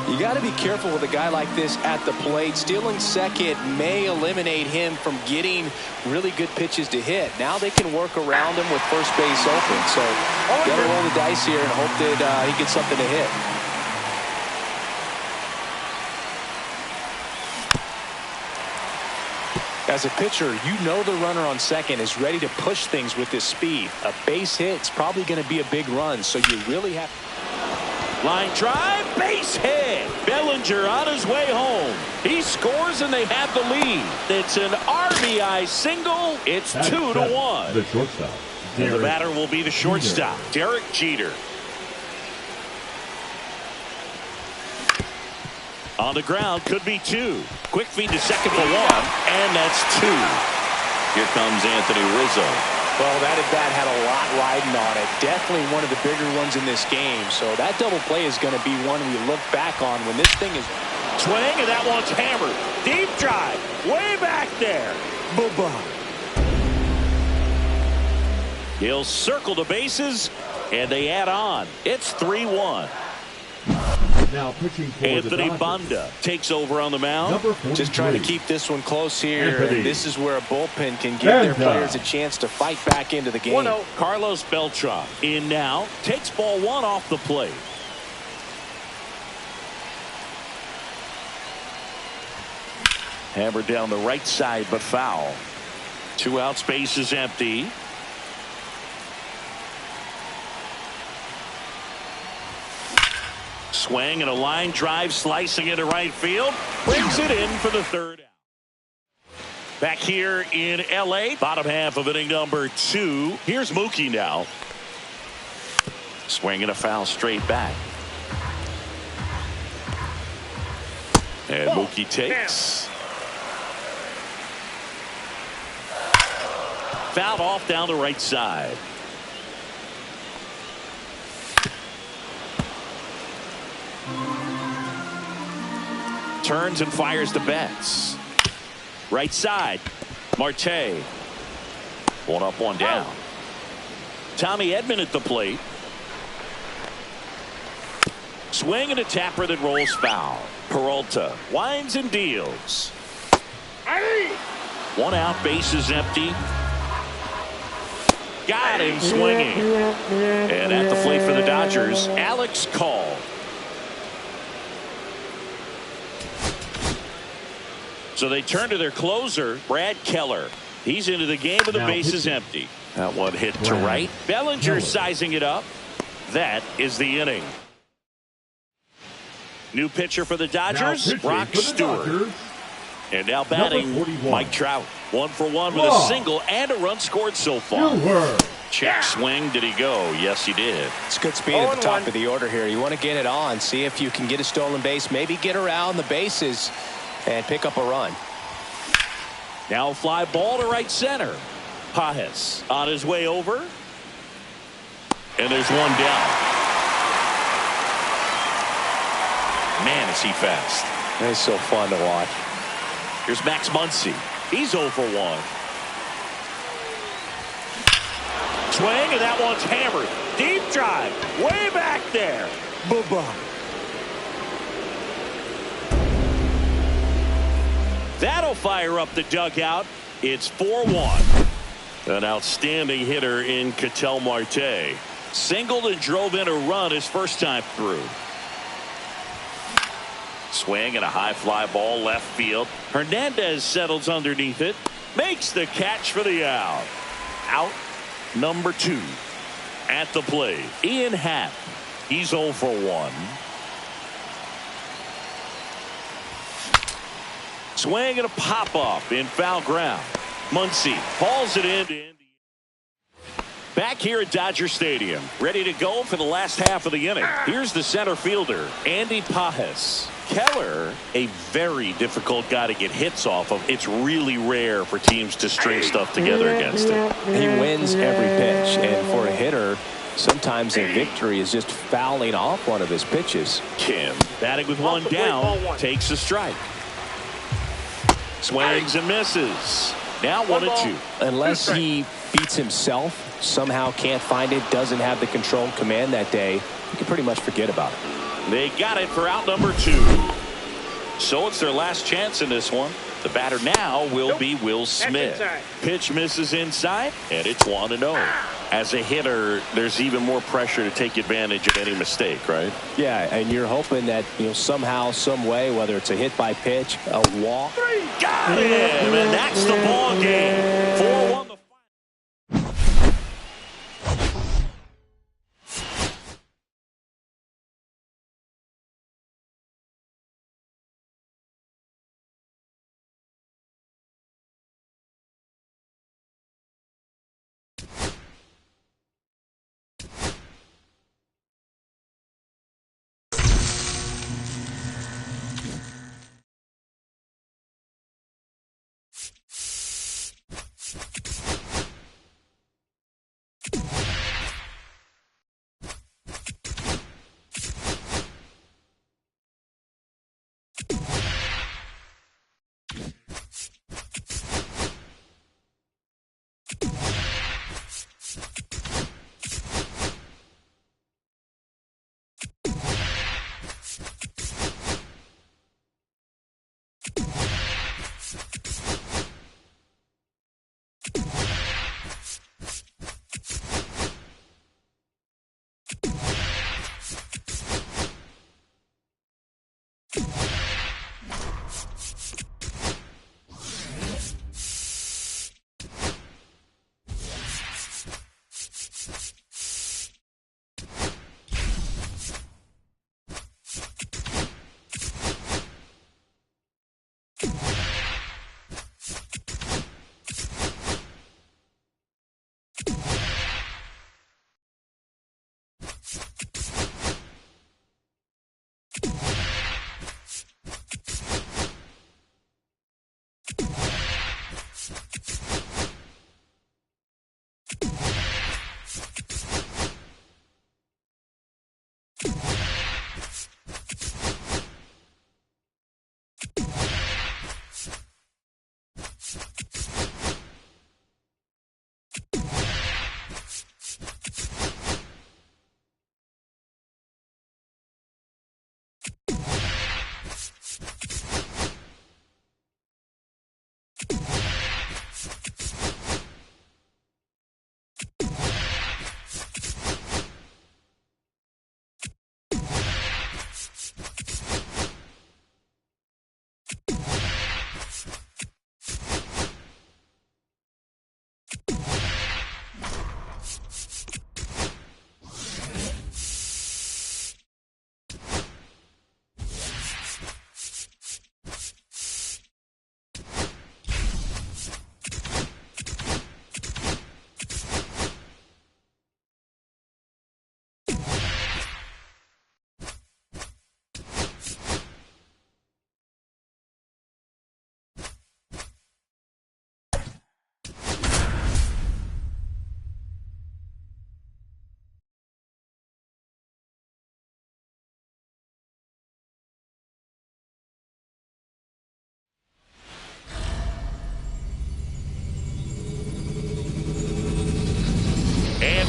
You got to be careful with a guy like this at the plate. Stealing second may eliminate him from getting really good pitches to hit. Now they can work around him with first base open. So got to roll the dice here and hope that he gets something to hit. As a pitcher, you know the runner on second is ready to push things with his speed. A base hit's probably going to be a big run, so you really have. Line drive, base hit. Bellinger on his way home. He scores and they have the lead. It's an RBI single. It's 2-1. The shortstop. And the batter will be the shortstop, Derek Jeter. On the ground, could be 2. Quick feed to second for 1, and that's 2. Here comes Anthony Rizzo. Well, that at bat had a lot riding on it. Definitely one of the bigger ones in this game. So that double play is going to be one we look back on when this thing is. Swing, and that one's hammered. Deep drive. Way back there. Bye-bye. He'll circle the bases, and they add on. It's 3-1. Now pitching for Anthony the Banda takes over on the mound. Just trying to keep this one close here. Anthony. And this is where a bullpen can give their players a chance to fight back into the game. 1-0. Carlos Beltran in now. Takes ball one off the plate. Hammered down the right side, but foul. 2 outs, base is empty. Swing and a line drive, slicing into right field. Brings it in for the third out. Back here in L.A., bottom half of inning number 2. Here's Mookie now. Swing and a foul straight back. And Mookie takes. Fouled off down the right side. Turns and fires the bats. Right side. Marte. 1 up, 1 down. Tommy Edman at the plate. Swing and a tapper that rolls foul. Peralta winds and deals. 1 out, base is empty. Got him swinging. And at the plate for the Dodgers, Alex Call. So they turn to their closer, Brad Keller. He's into the game with the bases empty. That one hit to right. Bellinger sizing it up. That is the inning. New pitcher for the Dodgers, Brock Stewart. And now batting, Mike Trout. 1 for 1 with a single and a run scored so far. Check swing. Did he go? Yes, he did. It's good speed at the top of the order here. You want to get it on. See if you can get a stolen base. Maybe get around the bases and pick up a run. Now a fly ball to right center. Pajes on his way over. And there's one down. Man, is he fast. It's so fun to watch. Here's Max Muncy. He's 0 for 1. Swing, and that one's hammered. Deep drive. Way back there. Bye-bye. That'll fire up the dugout. It's 4-1. An outstanding hitter in Ketel Marte. Singled and drove in a run his first time through. Swing and a high fly ball left field. Hernandez settles underneath it. Makes the catch for the out. Out number 2. At the plate, Ian Happ. He's 0 for 1. Swing and a pop-up in foul ground. Muncy hauls it in. Back here at Dodger Stadium, ready to go for the last half of the inning. Here's the center fielder, Andy Pajes. Keller, a very difficult guy to get hits off of. It's really rare for teams to string stuff together against him. He wins every pitch, and for a hitter, sometimes a victory is just fouling off one of his pitches. Kim, batting with 1 down, takes a strike. Swings and misses. Now 1-2. Unless he beats himself, somehow can't find it, doesn't have the controlled command that day, you can pretty much forget about it. They got it for out number 2. So it's their last chance in this one. The batter now will be Will Smith. Pitch misses inside, and it's 1-0. As a hitter, there's even more pressure to take advantage of any mistake, right? Yeah, and you're hoping that, somehow, some way, whether it's a hit by pitch, a walk. Got him, and that's the ball game. 4-1. The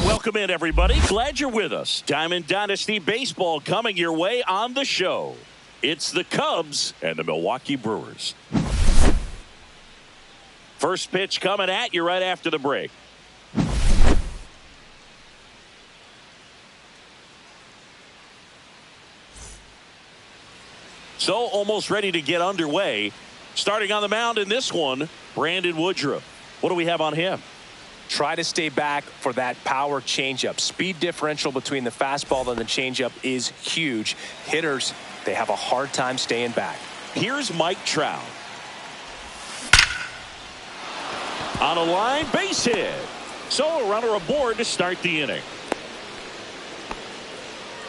Welcome in, everybody. Glad you're with us. Diamond Dynasty Baseball coming your way on the show. It's the Cubs and the Milwaukee Brewers. First pitch coming at you right after the break. So almost ready to get underway. Starting on the mound in this one, Brandon Woodruff. What do we have on him? Try to stay back for that power changeup. Speed differential between the fastball and the changeup is huge. Hitters, they have a hard time staying back. Here's Mike Trout. On a line, base hit. So a runner aboard to start the inning.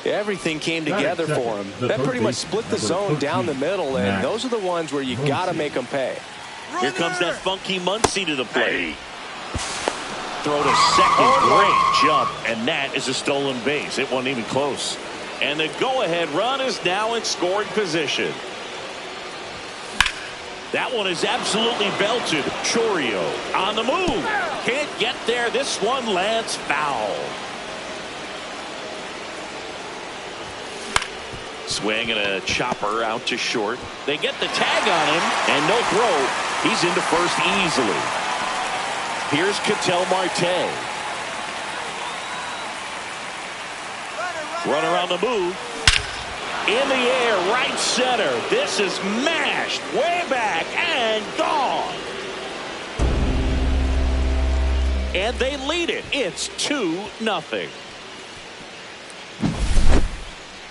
Everything came together for him. That pretty much split the zone down the middle, and those are the ones where you got to make them pay. Here comes that funky Muncy to the plate. Throw to second, great jump, and that is a stolen base. It wasn't even close. And the go-ahead run is now in scoring position. That one is absolutely belted. Chourio on the move. Can't get there. This one lands foul. Swing and a chopper out to short. They get the tag on him, and no throw. He's into first easily. Here's Ketel Marte. Runner on the move. In the air, right center. This is mashed way back and gone. And they lead it. It's 2-0.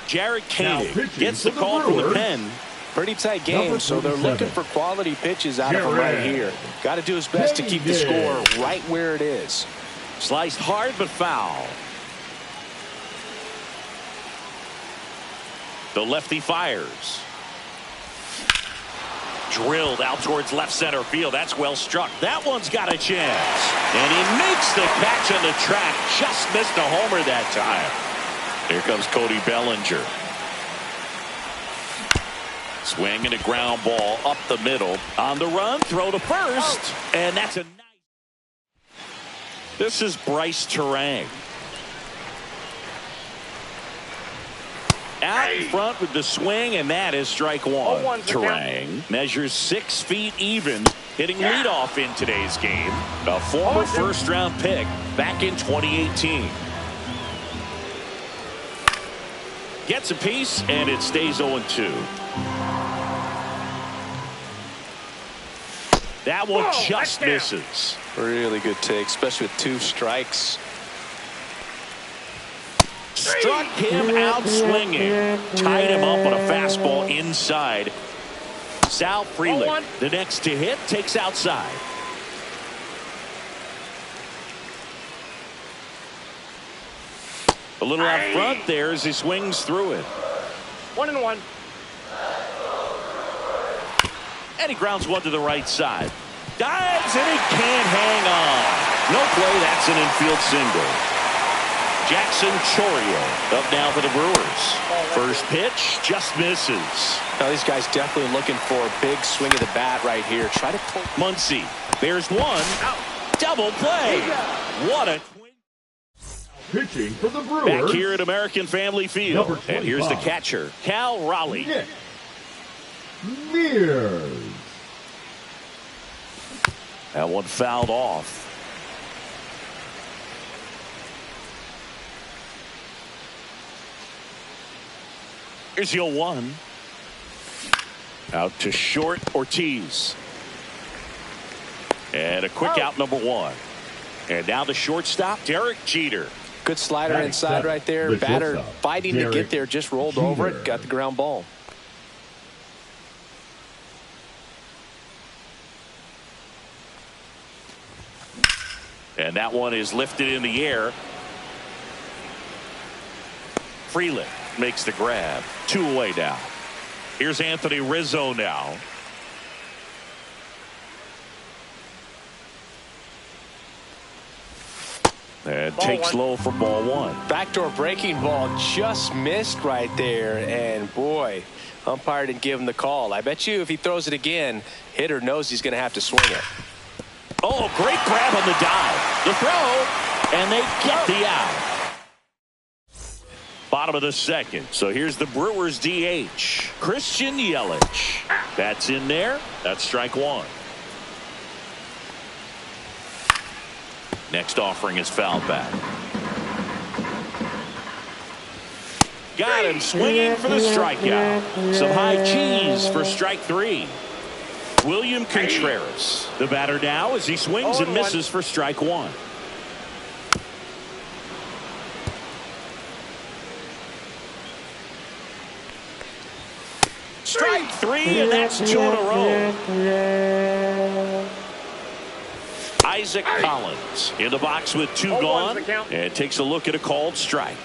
Jared Koenig gets the call from the pen. Pretty tight game, so they're looking for quality pitches out of him right here. Got to do his best to keep the score right where it is. Sliced hard but foul. The lefty fires. Drilled out towards left center field. That's well struck. That one's got a chance. And he makes the catch on the track. Just missed a homer that time. Here comes Cody Bellinger. Swing and a ground ball up the middle. On the run, throw to first. And that's a nice. This is Bryce Terang. Out in front with the swing, and that is strike one. Terang measures 6 feet even, hitting leadoff in today's game. A former first-round pick back in 2018. Gets a piece, and it stays 0-2. That one just misses. Really good take, especially with 2 strikes. Struck him out swinging. Tied him up on a fastball inside. Sal Frelick, the next to hit, takes outside. A little out front there as he swings through it. 1-1. And he grounds one to the right side. Dives and he can't hang on. No play. That's an infield single. Jackson Chourio up now for the Brewers. First pitch just misses. Now these guys definitely looking for a big swing of the bat right here. Try to pull. Muncy. There's one. Double play. What a Pitching for the Brewers. back here at American Family Field. And here's the catcher, Cal Raleigh. Nick Mears. That one fouled off. Here's 0-1. Out to short Ortiz. And a quick out number 1. And now the shortstop, Derek Jeter. Good slider inside right there. The Batter shortstop, fighting to Derek get there. Just rolled Jeter. over it. Got the ground ball. And that one is lifted in the air. Freeland makes the grab. 2 away now. Here's Anthony Rizzo now. And takes low for ball 1. Backdoor breaking ball just missed right there. And boy, umpire didn't give him the call. I bet you if he throws it again, hitter knows he's going to have to swing it. Oh, great grab on the dive. The throw, and they get the out. Bottom of the second. So here's the Brewers DH, Christian Yelich. That's in there. That's strike 1. Next offering is fouled back. Got him swinging for the strikeout. Some high cheese for strike 3. William Contreras, the batter now as he swings and misses for strike 1. Strike 3, and that's 2 in a row. Isaac Collins in the box with 2 gone, and takes a look at a called strike.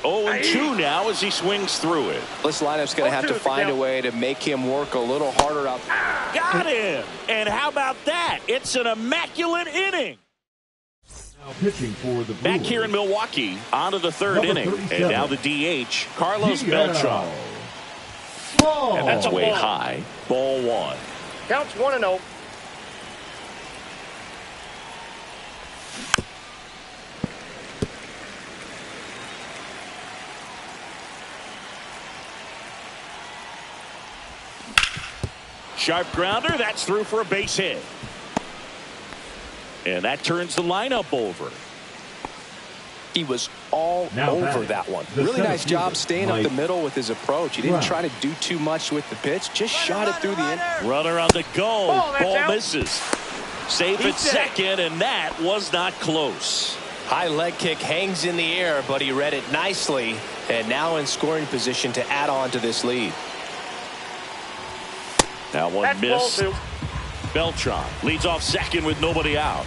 0-2 now as he swings through it. This lineup's going to have to find a way to make him work a little harder out. Got him. And how about that? It's an immaculate inning. Now pitching for the Brewers. Back here in Milwaukee, on to the 3rd inning. And now the DH, Carlos Beltran. And that's way high. Ball 1. Counts 1-0. Sharp grounder. That's through for a base hit. And that turns the lineup over. He was all over that one. Really nice job staying up the middle with his approach. He didn't try to do too much with the pitch. Just shot it through the end. Runner on the go. Ball misses. Safe at second, and that was not close. High leg kick hangs in the air, but he read it nicely. And now in scoring position to add on to this lead. That one missed. Beltran leads off second with nobody out.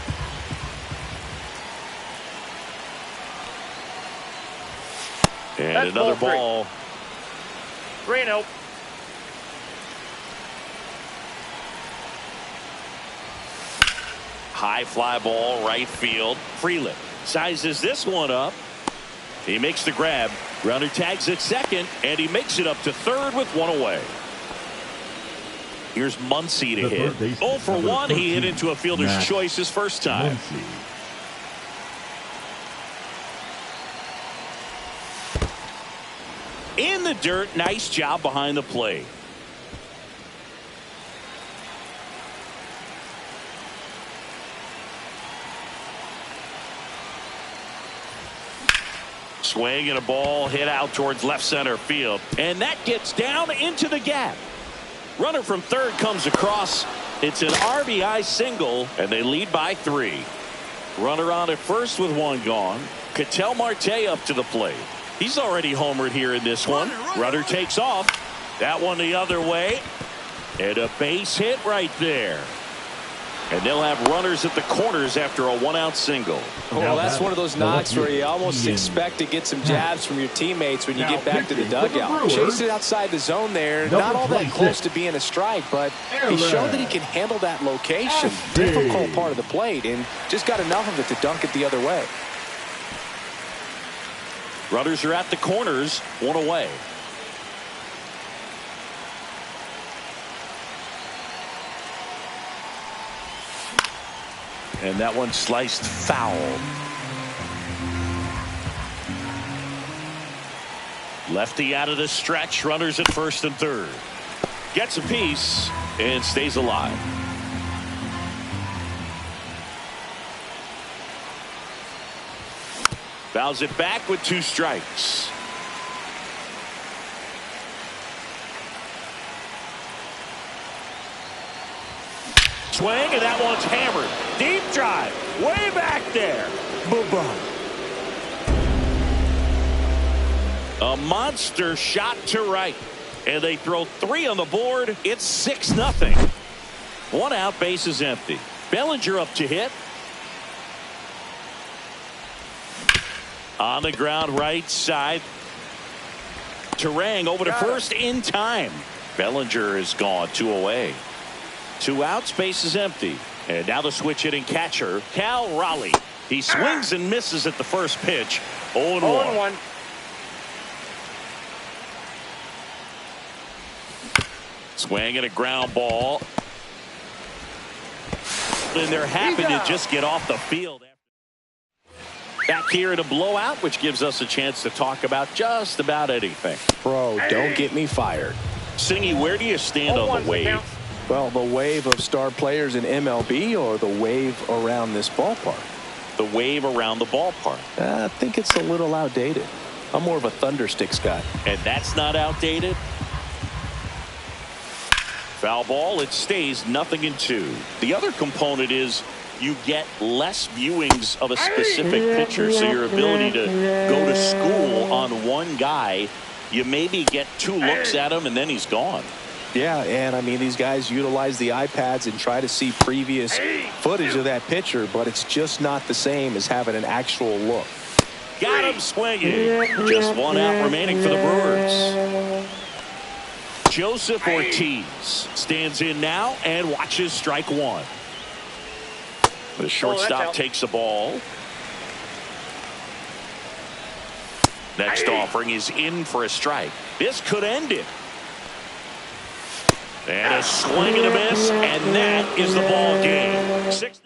And another ball. 3-0. High fly ball, right field. Freeland sizes this one up. He makes the grab. Runner tags at second, and he makes it up to 3rd with 1 away. Here's Muncy to hit. 0 for 1. He hit into a fielder's choice his first time. In the dirt. Nice job behind the plate. Swing and a ball hit out towards left center field. And that gets down into the gap. Runner from 3rd comes across. It's an RBI single, and they lead by 3. Runner on at first with 1 gone. Ketel Marte up to the plate. He's already homered here in this one. Runner takes off. That one the other way. And a base hit right there. And they'll have runners at the corners after a one-out single. Well, that's one of those knocks where you almost expect to get some jabs from your teammates when you get back to the dugout. Chased it outside the zone there. Not all that close to being a strike, but he showed that he can handle that location. Difficult part of the plate, and just got enough of it to dunk it the other way. Runners are at the corners, one away. And that one sliced foul. Lefty out of the stretch. Runners at first and third. Gets a piece and stays alive. Fouls it back with 2 strikes. Swing, and that one's hammered. Deep drive. Way back there. Boom. A monster shot to right. And they throw 3 on the board. It's 6-0. 1 out, base is empty. Bellinger up to hit. On the ground, right side. Terang over to first in time. Bellinger is gone, 2 away. 2 outs, base is empty. And now the switch hitting catcher, Cal Raleigh. He swings and misses at the first pitch. 0-1. Swing and a ground ball. And they're happy to just get off the field. Back here in a blowout, which gives us a chance to talk about just about anything. Bro, don't get me fired. Singy, where do you stand on the wave? Well, the wave of star players in MLB or the wave around this ballpark? The wave around the ballpark. I think it's a little outdated. I'm more of a thundersticks guy. And that's not outdated? Foul ball, it stays 0-2. The other component is you get less viewings of a specific pitcher, so your ability to go to school on one guy, you maybe get 2 looks at him and then he's gone. Yeah, and I mean, these guys utilize the iPads and try to see previous footage of that pitcher, but it's just not the same as having an actual look. Got him swinging. Just 1 out remaining for the Brewers. Joseph Ortiz stands in now and watches strike 1. The shortstop takes the ball. Next offering is in for a strike. This could end it. And a swing and a miss, and that is the ball game. 6-0.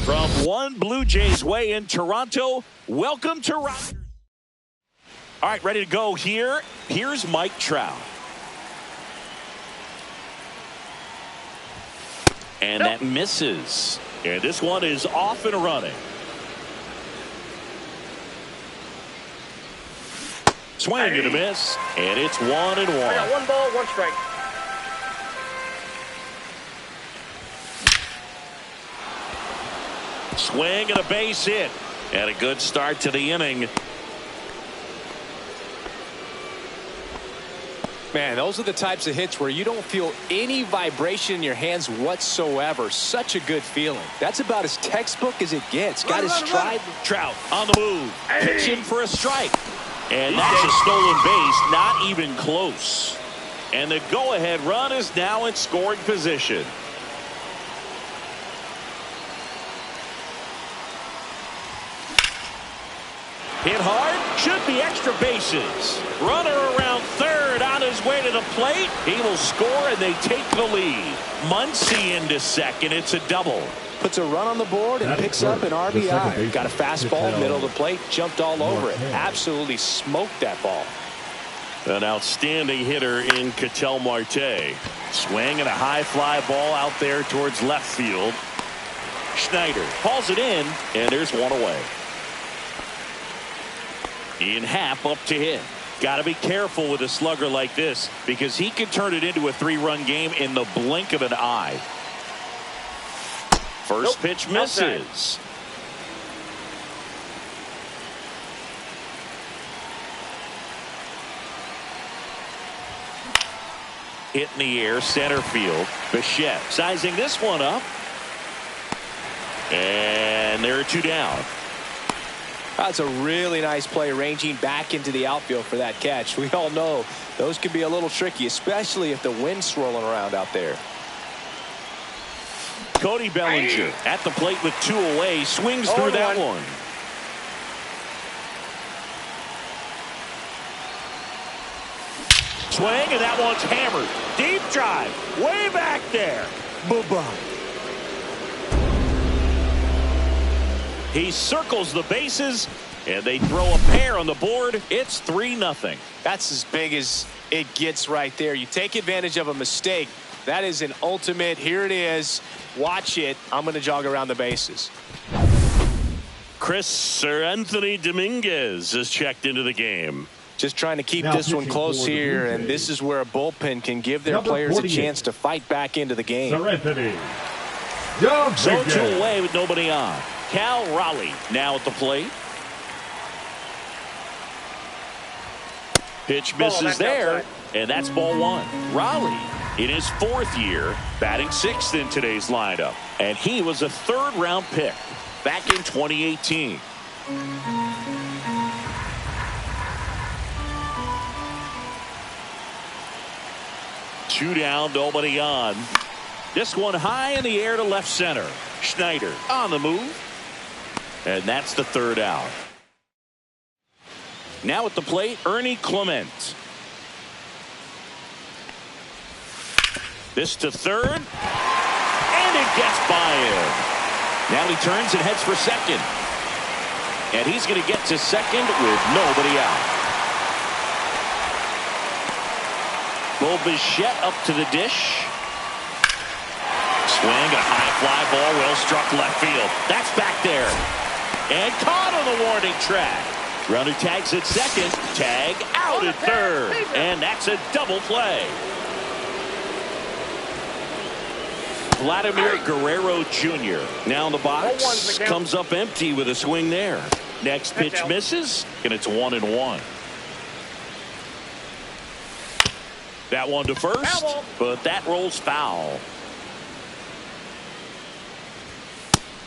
From one Blue Jays way in Toronto, welcome to Rogers. All right, ready to go here. Here's Mike Trout. And that misses. And this one is off and running. Swing and a miss. And it's 1-1. I got 1 ball, 1 strike. Swing and a base hit. And a good start to the inning. Man, those are the types of hits where you don't feel any vibration in your hands whatsoever. Such a good feeling. That's about as textbook as it gets. Got his stride. Trout on the move. Pitching for a strike. And that's a stolen base. Not even close. And the go-ahead run is now in scoring position. Hit hard, should be extra bases. Runner around third on his way to the plate. He will score and they take the lead. Muncy into second. It's a double. Puts a run on the board and picks up an RBI. Got a fastball, middle of the plate, jumped all over it. Absolutely smoked that ball. An outstanding hitter in Ketel Marte. Swing and a high fly ball out there towards left field. Schneider hauls it in, and there's one away. Ian Happ up to hit. Got to be careful with a slugger like this because he can turn it into a 3-run game in the blink of an eye. First pitch misses. Hit in the air, center field. Bichette sizing this one up. And there are 2 down. That's a really nice play, ranging back into the outfield for that catch. We all know those can be a little tricky, especially if the wind's swirling around out there. Cody Bellinger at the plate with 2 away, swings through that one. Swing, and that one's hammered. Deep drive, way back there. Bye-bye. He circles the bases, and they throw a pair on the board. It's 3-0. That's as big as it gets right there. You take advantage of a mistake. That is an ultimate. Here it is. Watch it. I'm going to jog around the bases. Sir Anthony Dominguez is checked into the game. Just trying to keep this one close here, and this is where a bullpen can give their players a chance to fight back into the game. Sir Anthony. So 2 away with nobody on. Cal Raleigh now at the plate. Pitch misses there, and that's ball 1. Raleigh in his 4th year, batting 6th in today's lineup, and he was a 3rd-round pick back in 2018. Two down, nobody on. This one high in the air to left center. Schneider on the move. And that's the 3rd out. Now at the plate, Ernie Clement. This to 3rd. And it gets by him. Now he turns and heads for 2nd. And he's going to get to 2nd with nobody out. Bo Bichette up to the dish. Swing, a high fly ball, well struck left field. That's back there. And caught on the warning track. Runner tags at 2nd. Tag out at 3rd. And that's a double play. Vladimir Guerrero Jr. now in the box. Comes up empty with a swing there. Next pitch misses, and it's 1-1. That one to first, but that rolls foul.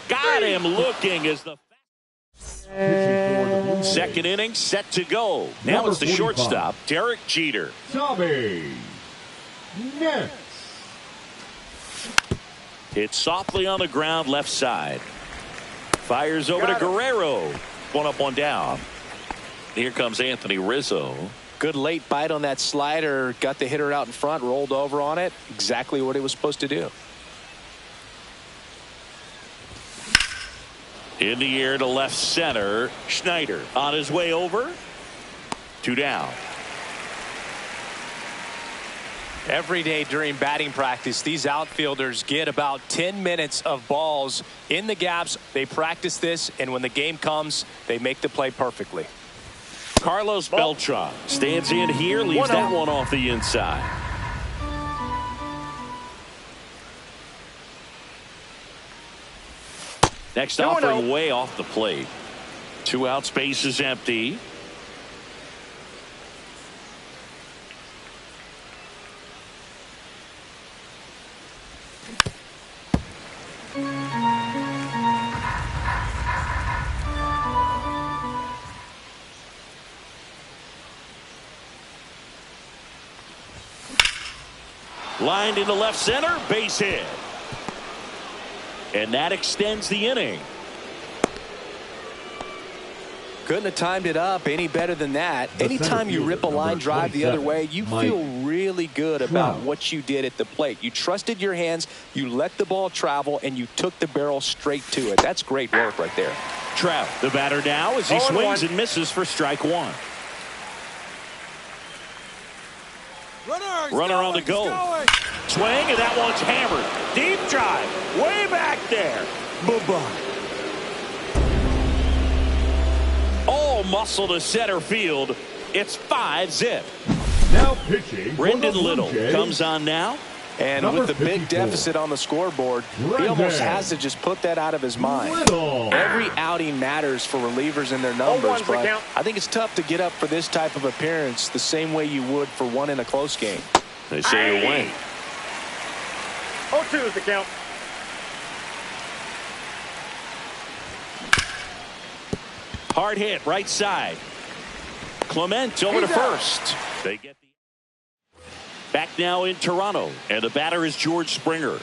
Got him looking as the Pitching for the Blue Jays, second inning set to go. Now Number it's the 45. shortstop, Derek Jeter. Tommy Nets. Hit softly on the ground left side. Fires over to Guerrero. One up, one down. Here comes Anthony Rizzo. Good late bite on that slider. Got the hitter out in front, rolled over on it. Exactly what he was supposed to do. In the air to left center. Schneider on his way over. Two down. Every day during batting practice, these outfielders get about 10 minutes of balls in the gaps. They practice this, and when the game comes, they make the play perfectly. Carlos Beltran stands in here, leaves that one off the inside. Next offering way off the plate. 2 out, space is empty. Lined into left center, base hit. And that extends the inning. Couldn't have timed it up any better than that. Anytime you rip a line drive the other way, you feel really good about what you did at the plate. You trusted your hands, you let the ball travel, and you took the barrel straight to it. That's great work right there. Trout, the batter now, as he swings and misses for strike one. Runner on the go. Swing, and that one's hammered. Deep drive, way back there. Bye-bye. All muscle to center field. It's 5-zip. Now pitching. Brendan Little comes on now. And with the big deficit on the scoreboard, he almost has to just put that out of his mind. Every outing matters for relievers and their numbers, but I think it's tough to get up for this type of appearance the same way you would for one in a close game. They say you win. 0-2 is the count. Hard hit, right side. Clement over to first. They get the back now in Toronto, and the batter is George Springer.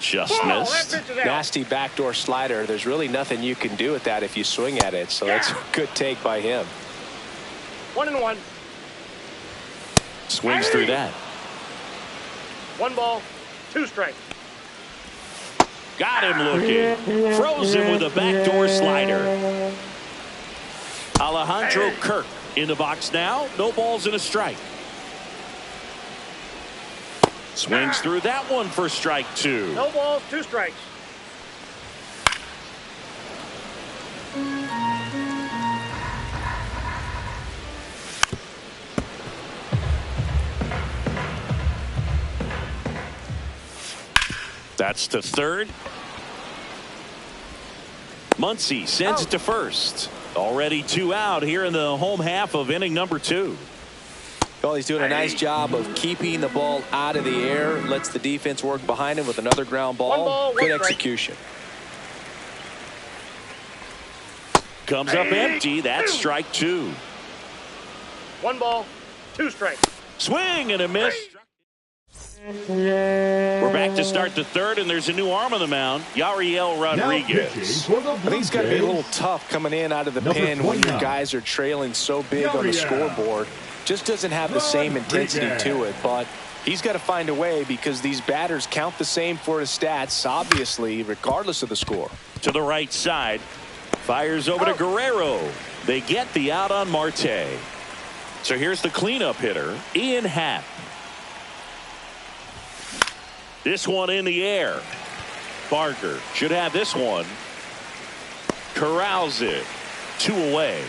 Just missed. Nasty backdoor slider. There's really nothing you can do with that if you swing at it, so that's a good take by him. 1-1. Swings through that. 1 ball, 2 strikes. Got him looking. Froze him with a backdoor slider. Alejandro Kirk in the box now. No balls and a strike. Swings through that one for strike 2. No balls, 2 strikes. That's to third. Muncy sends it to first. Already 2 out here in the home half of inning number 2. Well, he's doing a nice job of keeping the ball out of the air. Lets the defense work behind him with another ground ball. 1 ball, 1 good strike. execution. Comes up empty. That's strike 2. 1 ball, 2 strikes. Swing and a miss. We're back to start the third, and there's a new arm on the mound, Yariel Rodriguez. I think it's got to be a little tough coming in out of the pen when your guys are trailing so big on the scoreboard. Just doesn't have the same intensity to it, but he's got to find a way because these batters count the same for his stats, obviously, regardless of the score. To the right side, fires over to Guerrero. They get the out on Marte. So here's the cleanup hitter, Ian Happ. This one in the air. Barker should have this one. Corrals it. 2 away.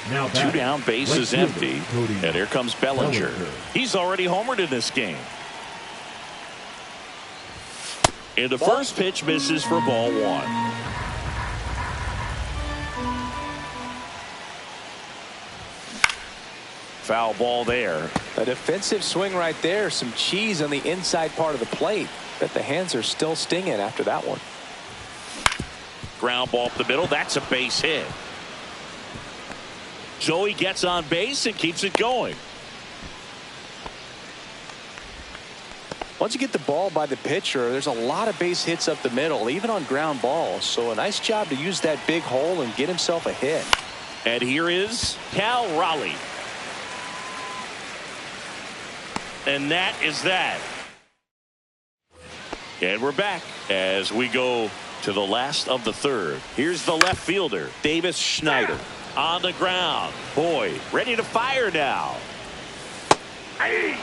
Now 2 down, base is empty. And here comes Bellinger. He's already homered in this game. And the first pitch misses for ball 1. Foul ball there. A defensive swing right there. Some cheese on the inside part of the plate. Bet the hands are still stinging after that one. ground ball up the middle. That's a base hit. So he gets on base and keeps it going. Once you get the ball by the pitcher, there's a lot of base hits up the middle, even on ground balls. So a nice job to use that big hole and get himself a hit. And here is Cal Raleigh. And that is that. And we're back as we go to the last of the third. Here's the left fielder, Davis Schneider. On the ground. Boyd ready to fire now. Hey.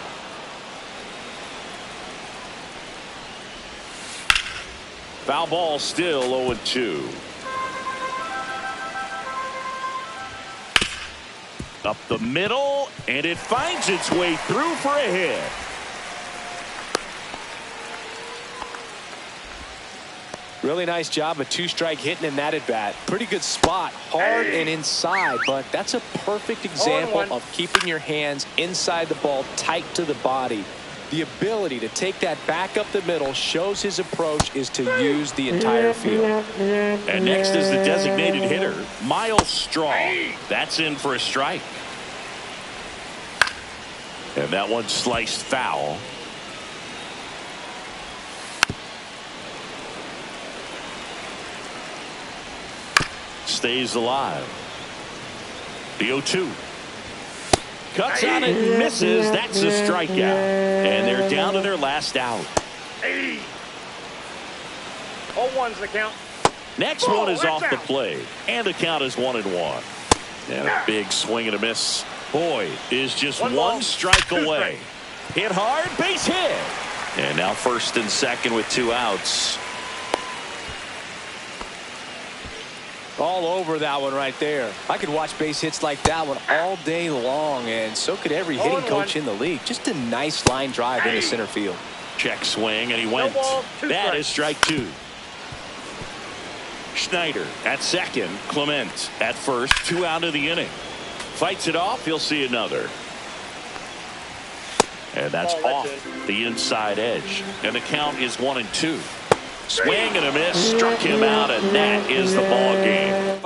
Foul ball, still 0-2. Up the middle, and it finds its way through for a hit. Really nice job, a two-strike hitting in that at bat. Pretty good spot, hard and inside, but that's a perfect example of keeping your hands inside the ball, tight to the body. The ability to take that back up the middle shows his approach is to use the entire field. And next is the designated hitter, Miles Strong. That's in for a strike. And that one sliced foul. Stays alive. The 0-2. Cuts on it and misses. That's a strikeout. And they're down to their last out. 0-1's the count. Next one is off the plate. And the count is 1-1. And a big swing and a miss. Boyd is just one strike away. Hit hard, base hit. And now first and second with 2 outs. All over that one right there. I could watch base hits like that one all day long, and so could every hitting coach in the league. Just a nice line drive into center field. Check swing, and he went. That is strike 2. Schneider at second. Clement at first. 2 out of the inning. Fights it off. He'll see another. And that's off the inside edge. And the count is 1-2. Swing and a miss, struck him out, and that is the ball game.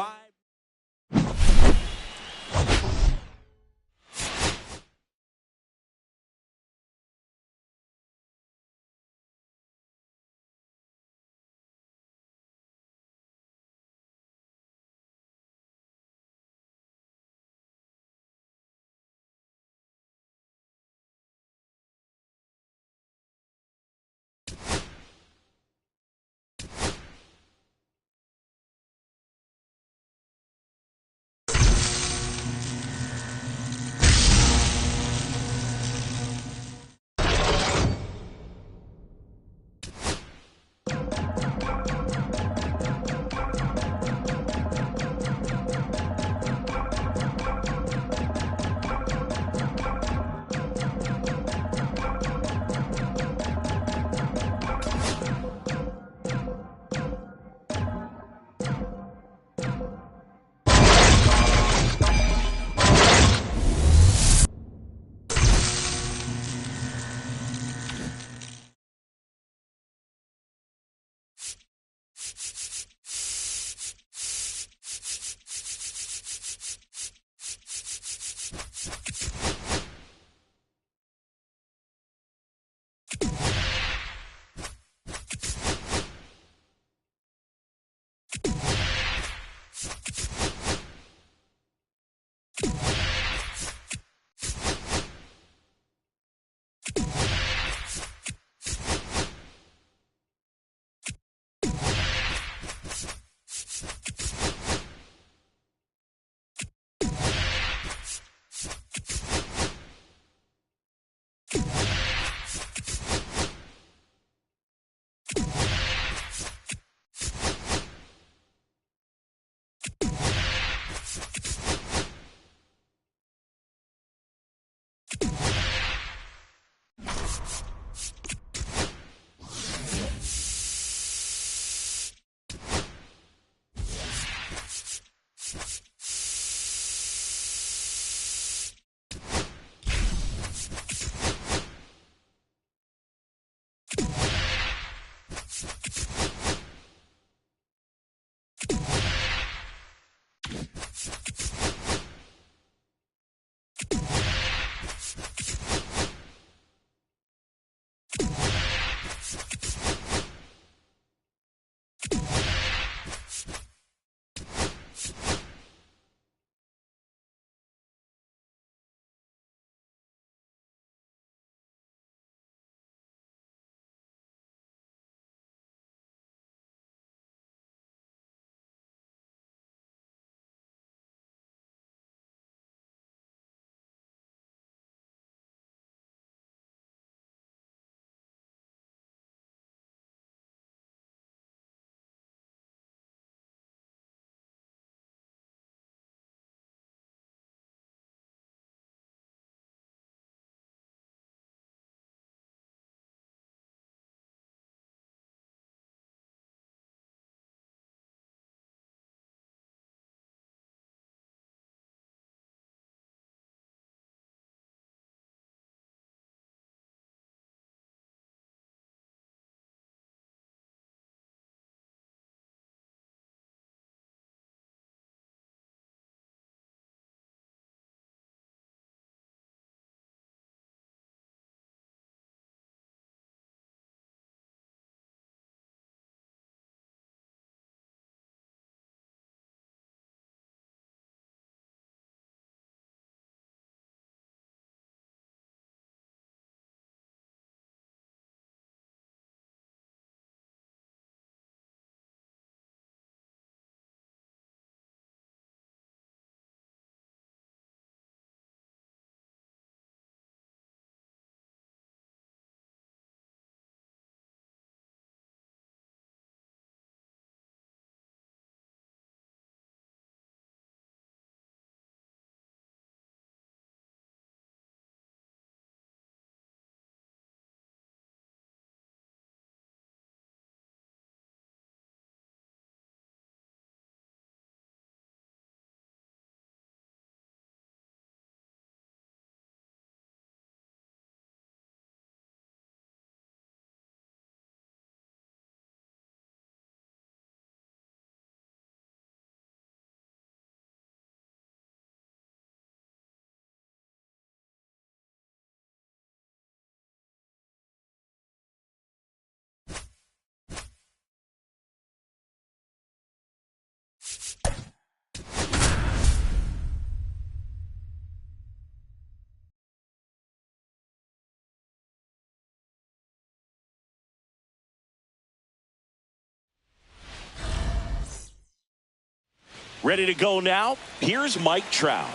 Ready to go now? Here's Mike Trout.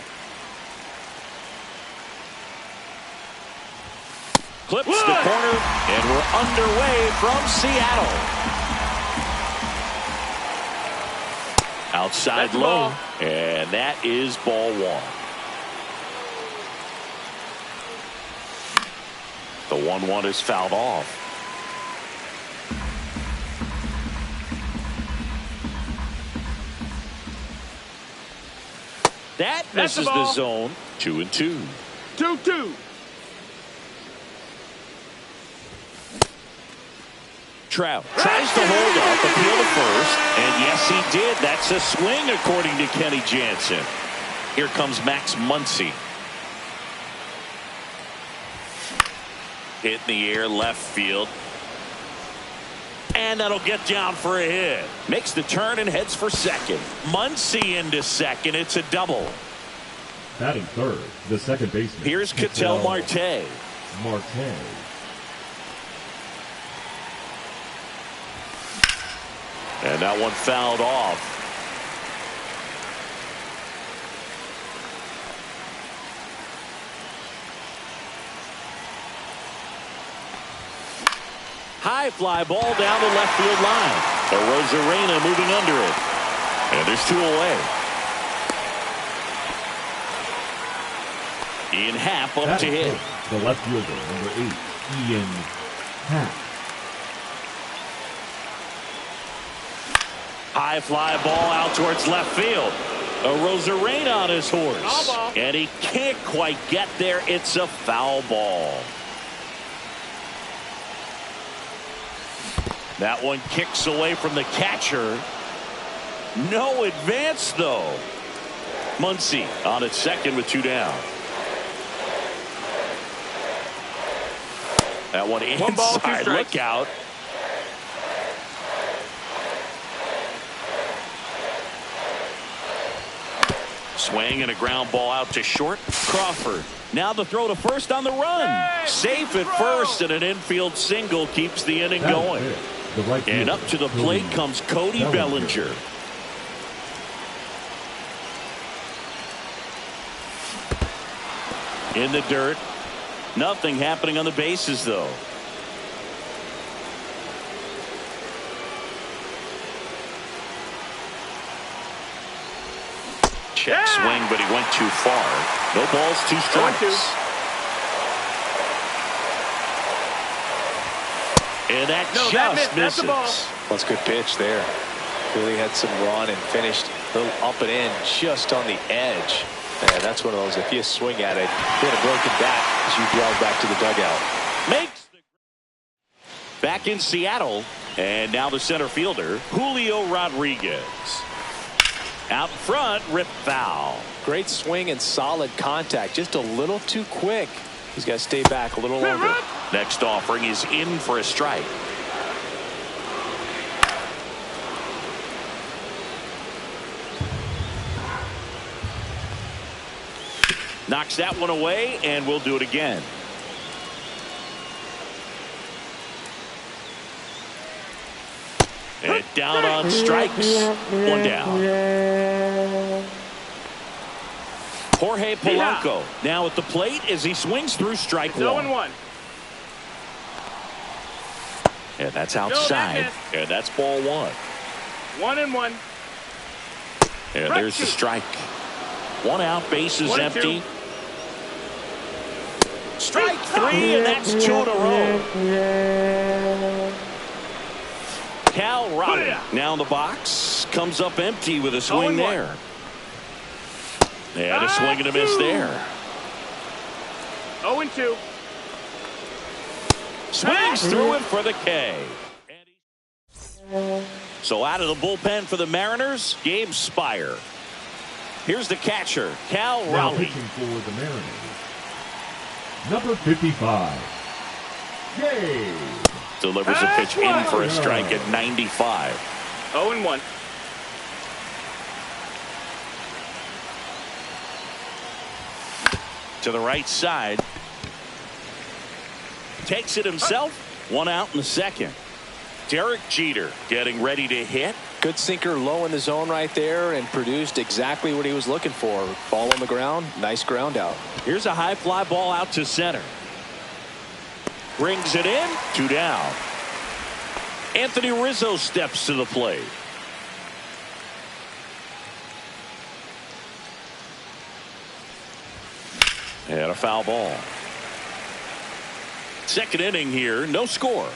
Clips the corner, and we're underway from Seattle. Outside low, and that is ball one. The 1-1 is fouled off. That misses the zone. 2-2. 2-2. Trout tries to hold up, appeal to first, and yes, he did. That's a swing, according to Kenny Jansen. Here comes Max Muncy. Hit in the air, left field. And that'll get down for a hit. Makes the turn and heads for second. Muncy into second. It's a double. Batting third, the second baseman. Here's Ketel Marte. And that one fouled off. High fly ball down the left field line. Arozarena moving under it. And there's two away. Ian Happ up to hit. The left fielder, number 8, Ian Happ. High fly ball out towards left field. Arozarena on his horse. And he can't quite get there. It's a foul ball. That one kicks away from the catcher. No advance, though. Muncy on at second with two down. That one inside. Look out. Swing and a ground ball out to short. Crawford. Now the throw to first on the run. Safe at first, and an infield single keeps the inning going. And up to the plate comes Cody Bellinger. In the dirt. Nothing happening on the bases, though. Check swing, but he went too far. No balls, 2 strikes. And that just misses. That's a good pitch there. Really had some run and finished a little up and in just on the edge. And that's one of those, if you swing at it, hit a broken bat as you jog back to the dugout. Back in Seattle, and now the center fielder, Julio Rodriguez. Out front, rip foul. Great swing and solid contact. Just a little too quick. He's got to stay back a little longer. Next offering is in for a strike. Knocks that one away, and we'll do it again. And down on strikes. One down. Jorge Polanco now at the plate as he swings through strike one. 0-1. And that's outside. And that's ball one. 1-1. And there's the strike. One out, bases empty. Strike 3, and that's 2 in a row. Cal Raleigh now in the box. Comes up empty with a swing there. And a swing and a miss there. 0-2. Swings through it for the K. So out of the bullpen for the Mariners, Gabe Spire. Here's the catcher, Cal Now Raleigh. pitching for the Mariners, number 55, Gabe. Delivers a pitch in for a strike at 95. 0-1. To the right side. Takes it himself. One out in the second. Derek Jeter getting ready to hit. Good sinker low in the zone right there and produced exactly what he was looking for. Ball on the ground. Nice ground out. Here's a high fly ball out to center. Brings it in. 2 down. Anthony Rizzo steps to the plate. And a foul ball. Second inning here. No score.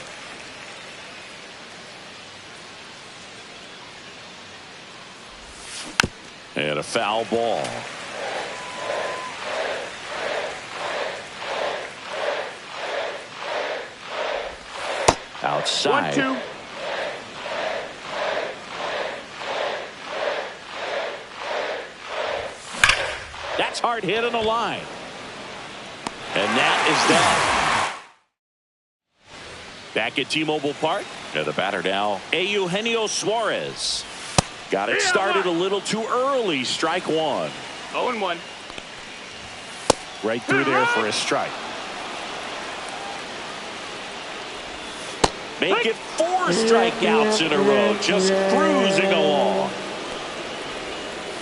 And a foul ball. Outside. 1-2. That's hard hit on the line. And that is that. Back at T-Mobile Park. The batter now, Eugenio Suarez. Got it started a little too early. Strike 1. 0-1. Right through there for a strike. Make it 4 strikeouts in a row. Just cruising along.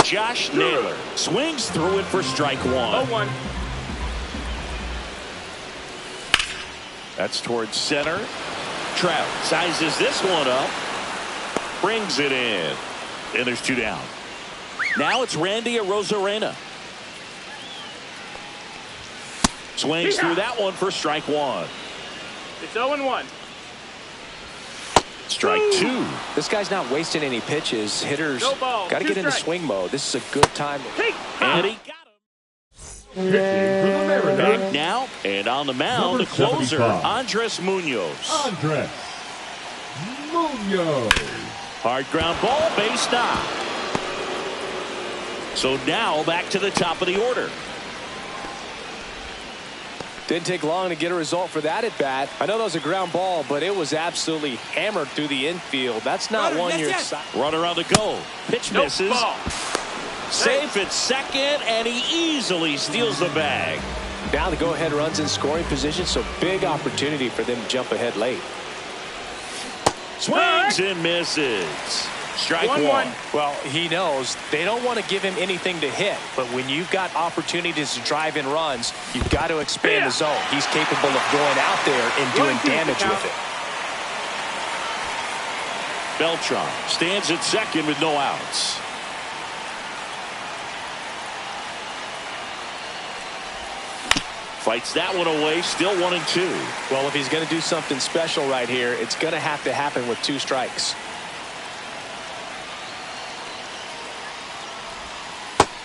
Josh Naylor swings through it for strike 1. 0-1. That's towards center. Trout sizes this one up. Brings it in. And there's 2 down. Now it's Randy Arozarena. Swings through that one for strike 1. It's 0-1. Strike 2. This guy's not wasting any pitches. Hitters No ball. got to 2 get into strikes. swing mode. This is a good time. And he got him. Pitching for the Mariners. Back now and on the mound, the Number closer, 75. Andres Munoz. Andres Munoz. Hard ground ball, base knock. So now back to the top of the order. Didn't take long to get a result for that at bat. I know that was a ground ball, but it was absolutely hammered through the infield. That's not one you're excited. Runner on the go. Pitch No misses. ball. Safe at second, and he easily steals the bag. Now the go-ahead runs in scoring position, so big opportunity for them to jump ahead late. Swings and misses. Strike 1. Well, he knows they don't want to give him anything to hit, but when you've got opportunities to drive in runs, you've got to expand the zone. He's capable of going out there and doing 1-2 damage count. with it. Beltran stands at second with no outs. Fights that one away, still 1-2. Well, if he's going to do something special right here, it's going to have to happen with 2 strikes.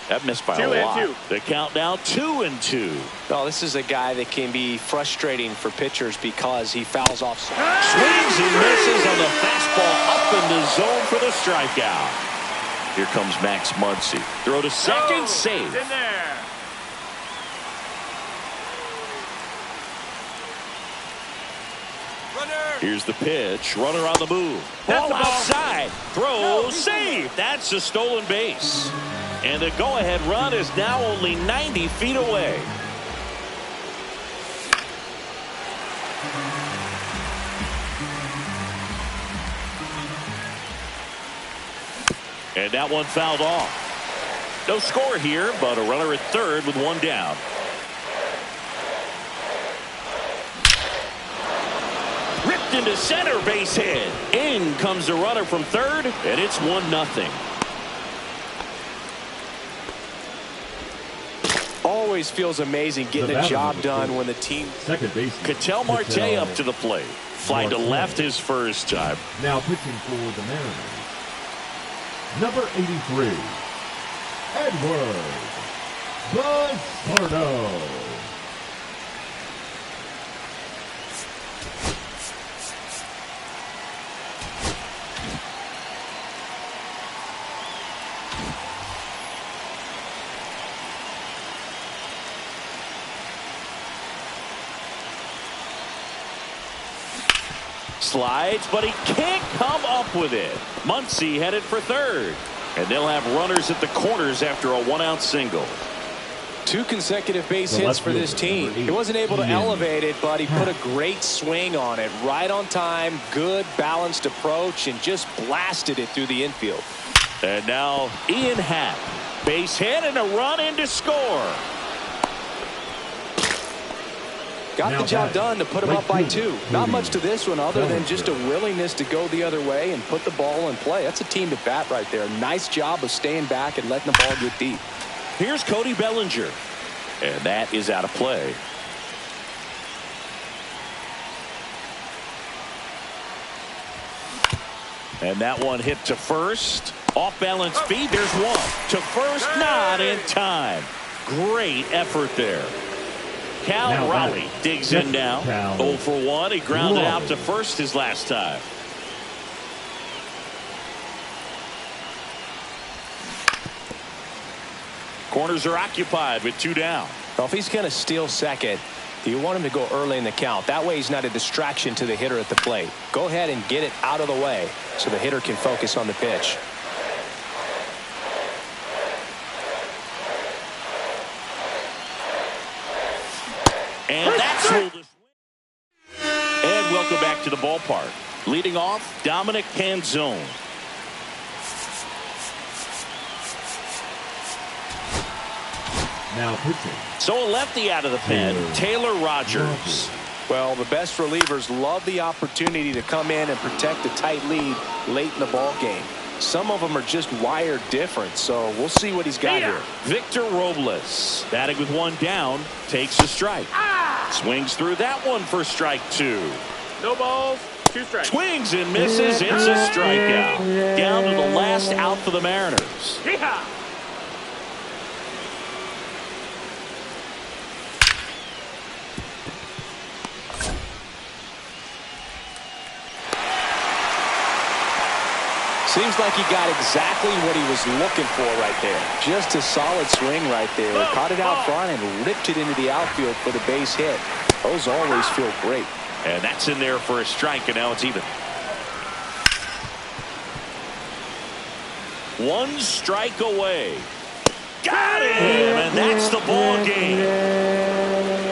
That missed by 2 a and lot. 2. The count now 2-2. Well, this is a guy that can be frustrating for pitchers because he fouls off. Swings and misses on the fastball up in the zone for the strikeout. Here comes Max Muncy. Throw to second, save. It's in there. Here's the pitch. Runner on the move. Ball outside. Throw, save. That's a stolen base. And the go-ahead run is now only 90 feet away. And that one fouled off. No score here, but a runner at third with 1 down. Ripped into center, base hit. In comes the runner from third, and it's 1-0. Always feels amazing getting a job done when the team. Second base. Ketel Marte up to the plate. Fly to left his first time. Now pitching for the Mariners. Number 83. Edward Buzzardo. Slides, but he can't come up with it. Muncy headed for third. And they'll have runners at the corners after a 1-out single. 2 consecutive base hits for this team. He wasn't able to elevate it, but he put a great swing on it. Right on time, good balanced approach, and just blasted it through the infield. And now Ian Happ. Base hit and a run in to score. Got the job done to put him up by 2. Not much to this one other than just a willingness to go the other way and put the ball in play. That's a team to bat right there. Nice job of staying back and letting the ball get deep. Here's Cody Bellinger. And that is out of play. And that one hit to first. Off balance feed. There's one. To first, not in time. Great effort there. Cal Raleigh digs in now. 0 for 1. He grounded out to first his last time. Corners are occupied with 2 down. Well, if he's going to steal second, you want him to go early in the count. That way he's not a distraction to the hitter at the plate. Go ahead and get it out of the way so the hitter can focus on the pitch. And that's ruled us. And welcome back to the ballpark. Leading off, Dominic Canzone. Now pitching. So a lefty out of the pen, Taylor Rogers. Well, the best relievers love the opportunity to come in and protect a tight lead late in the ball game. Some of them are just wired different, so we'll see what he's got here. Victor Robles, batting with 1 down, takes a strike. Swings through that one for strike 2. No balls, 2 strikes. Swings and misses. It's a strikeout. Down to the last out for the Mariners. Yeehaw! Seems like he got exactly what he was looking for right there. Just a solid swing right there. Caught it out front and ripped it into the outfield for the base hit. Those always feel great. And that's in there for a strike, and now it's even. 1 strike away. Got him, and that's the ball game.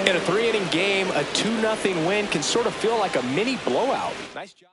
In a 3-inning game, a 2-0 win can sort of feel like a mini blowout. Nice job.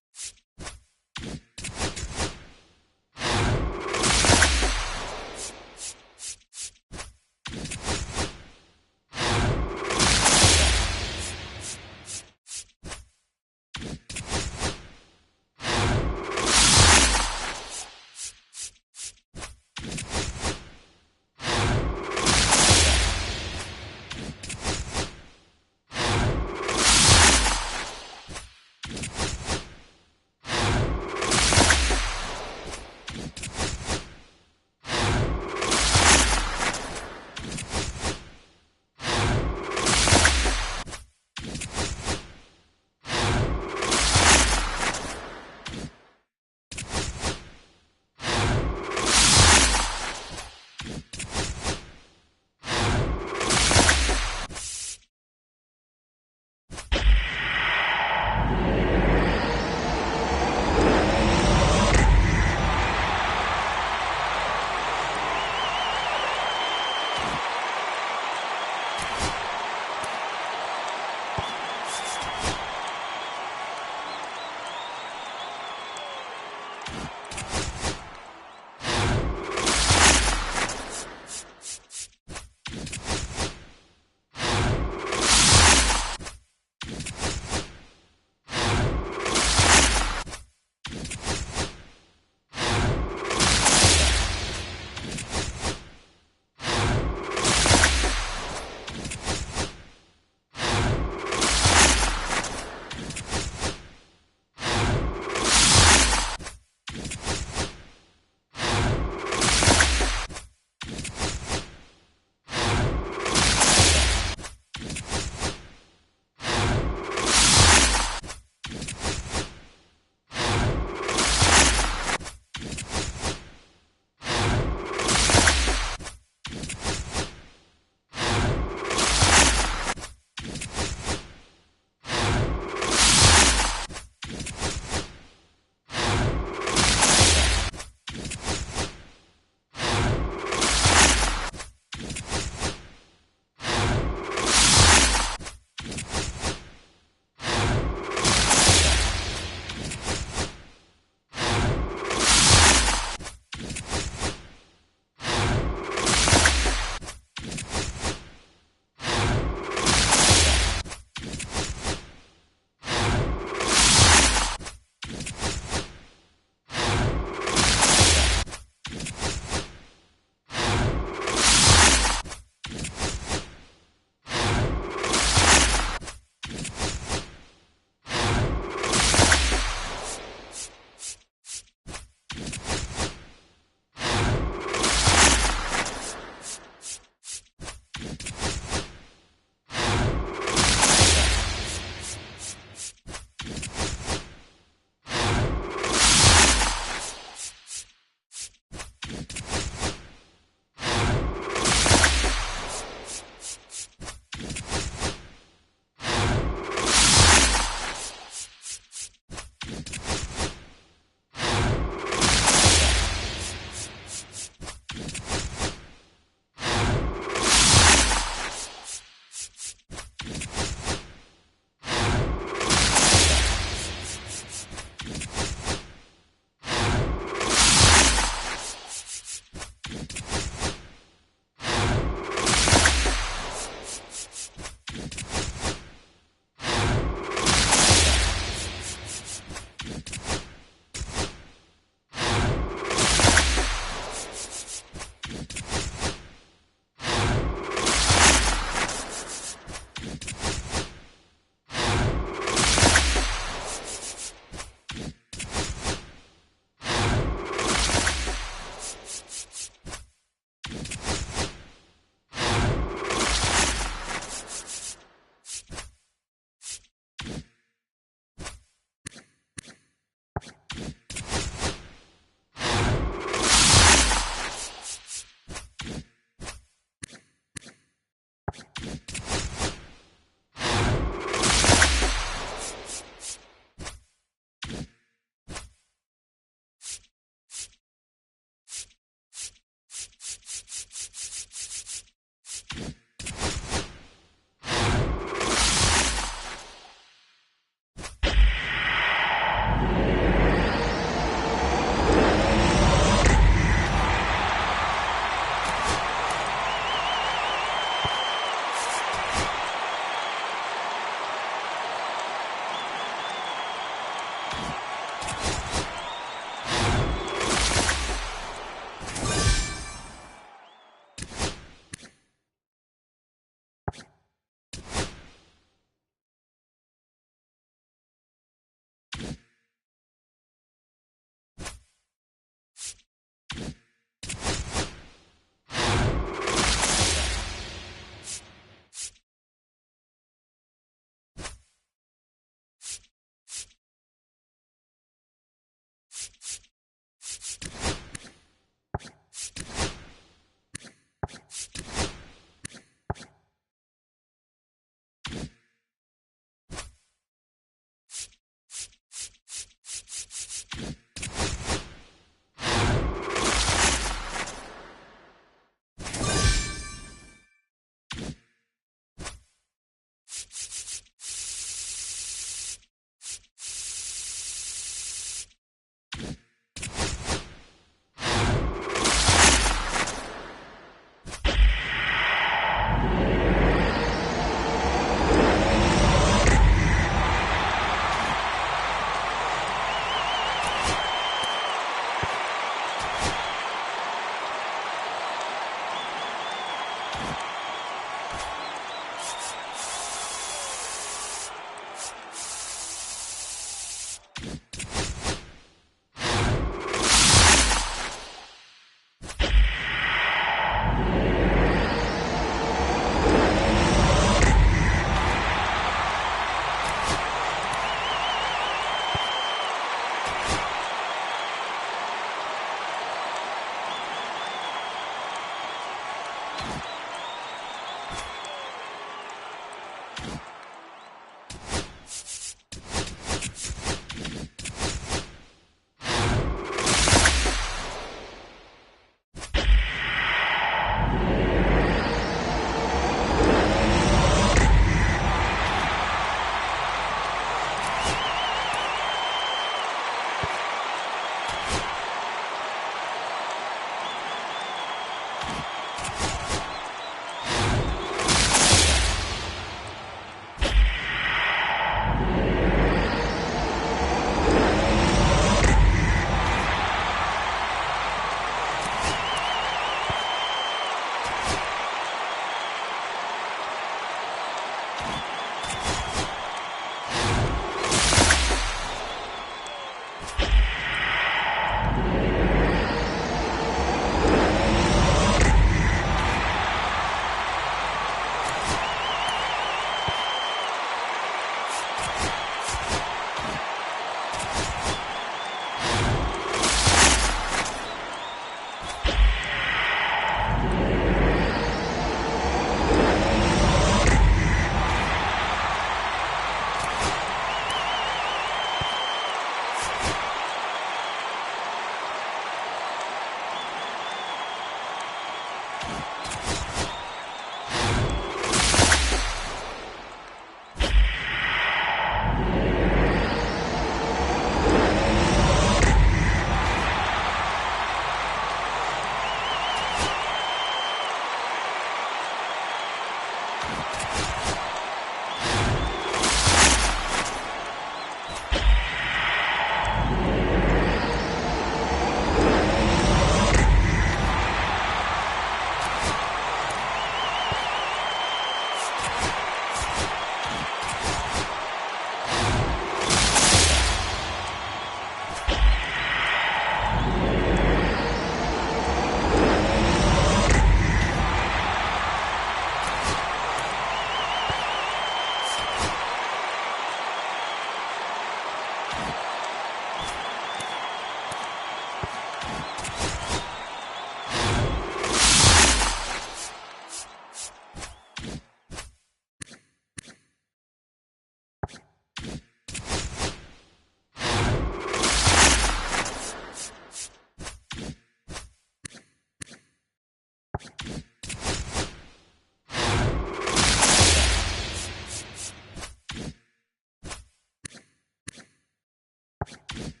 you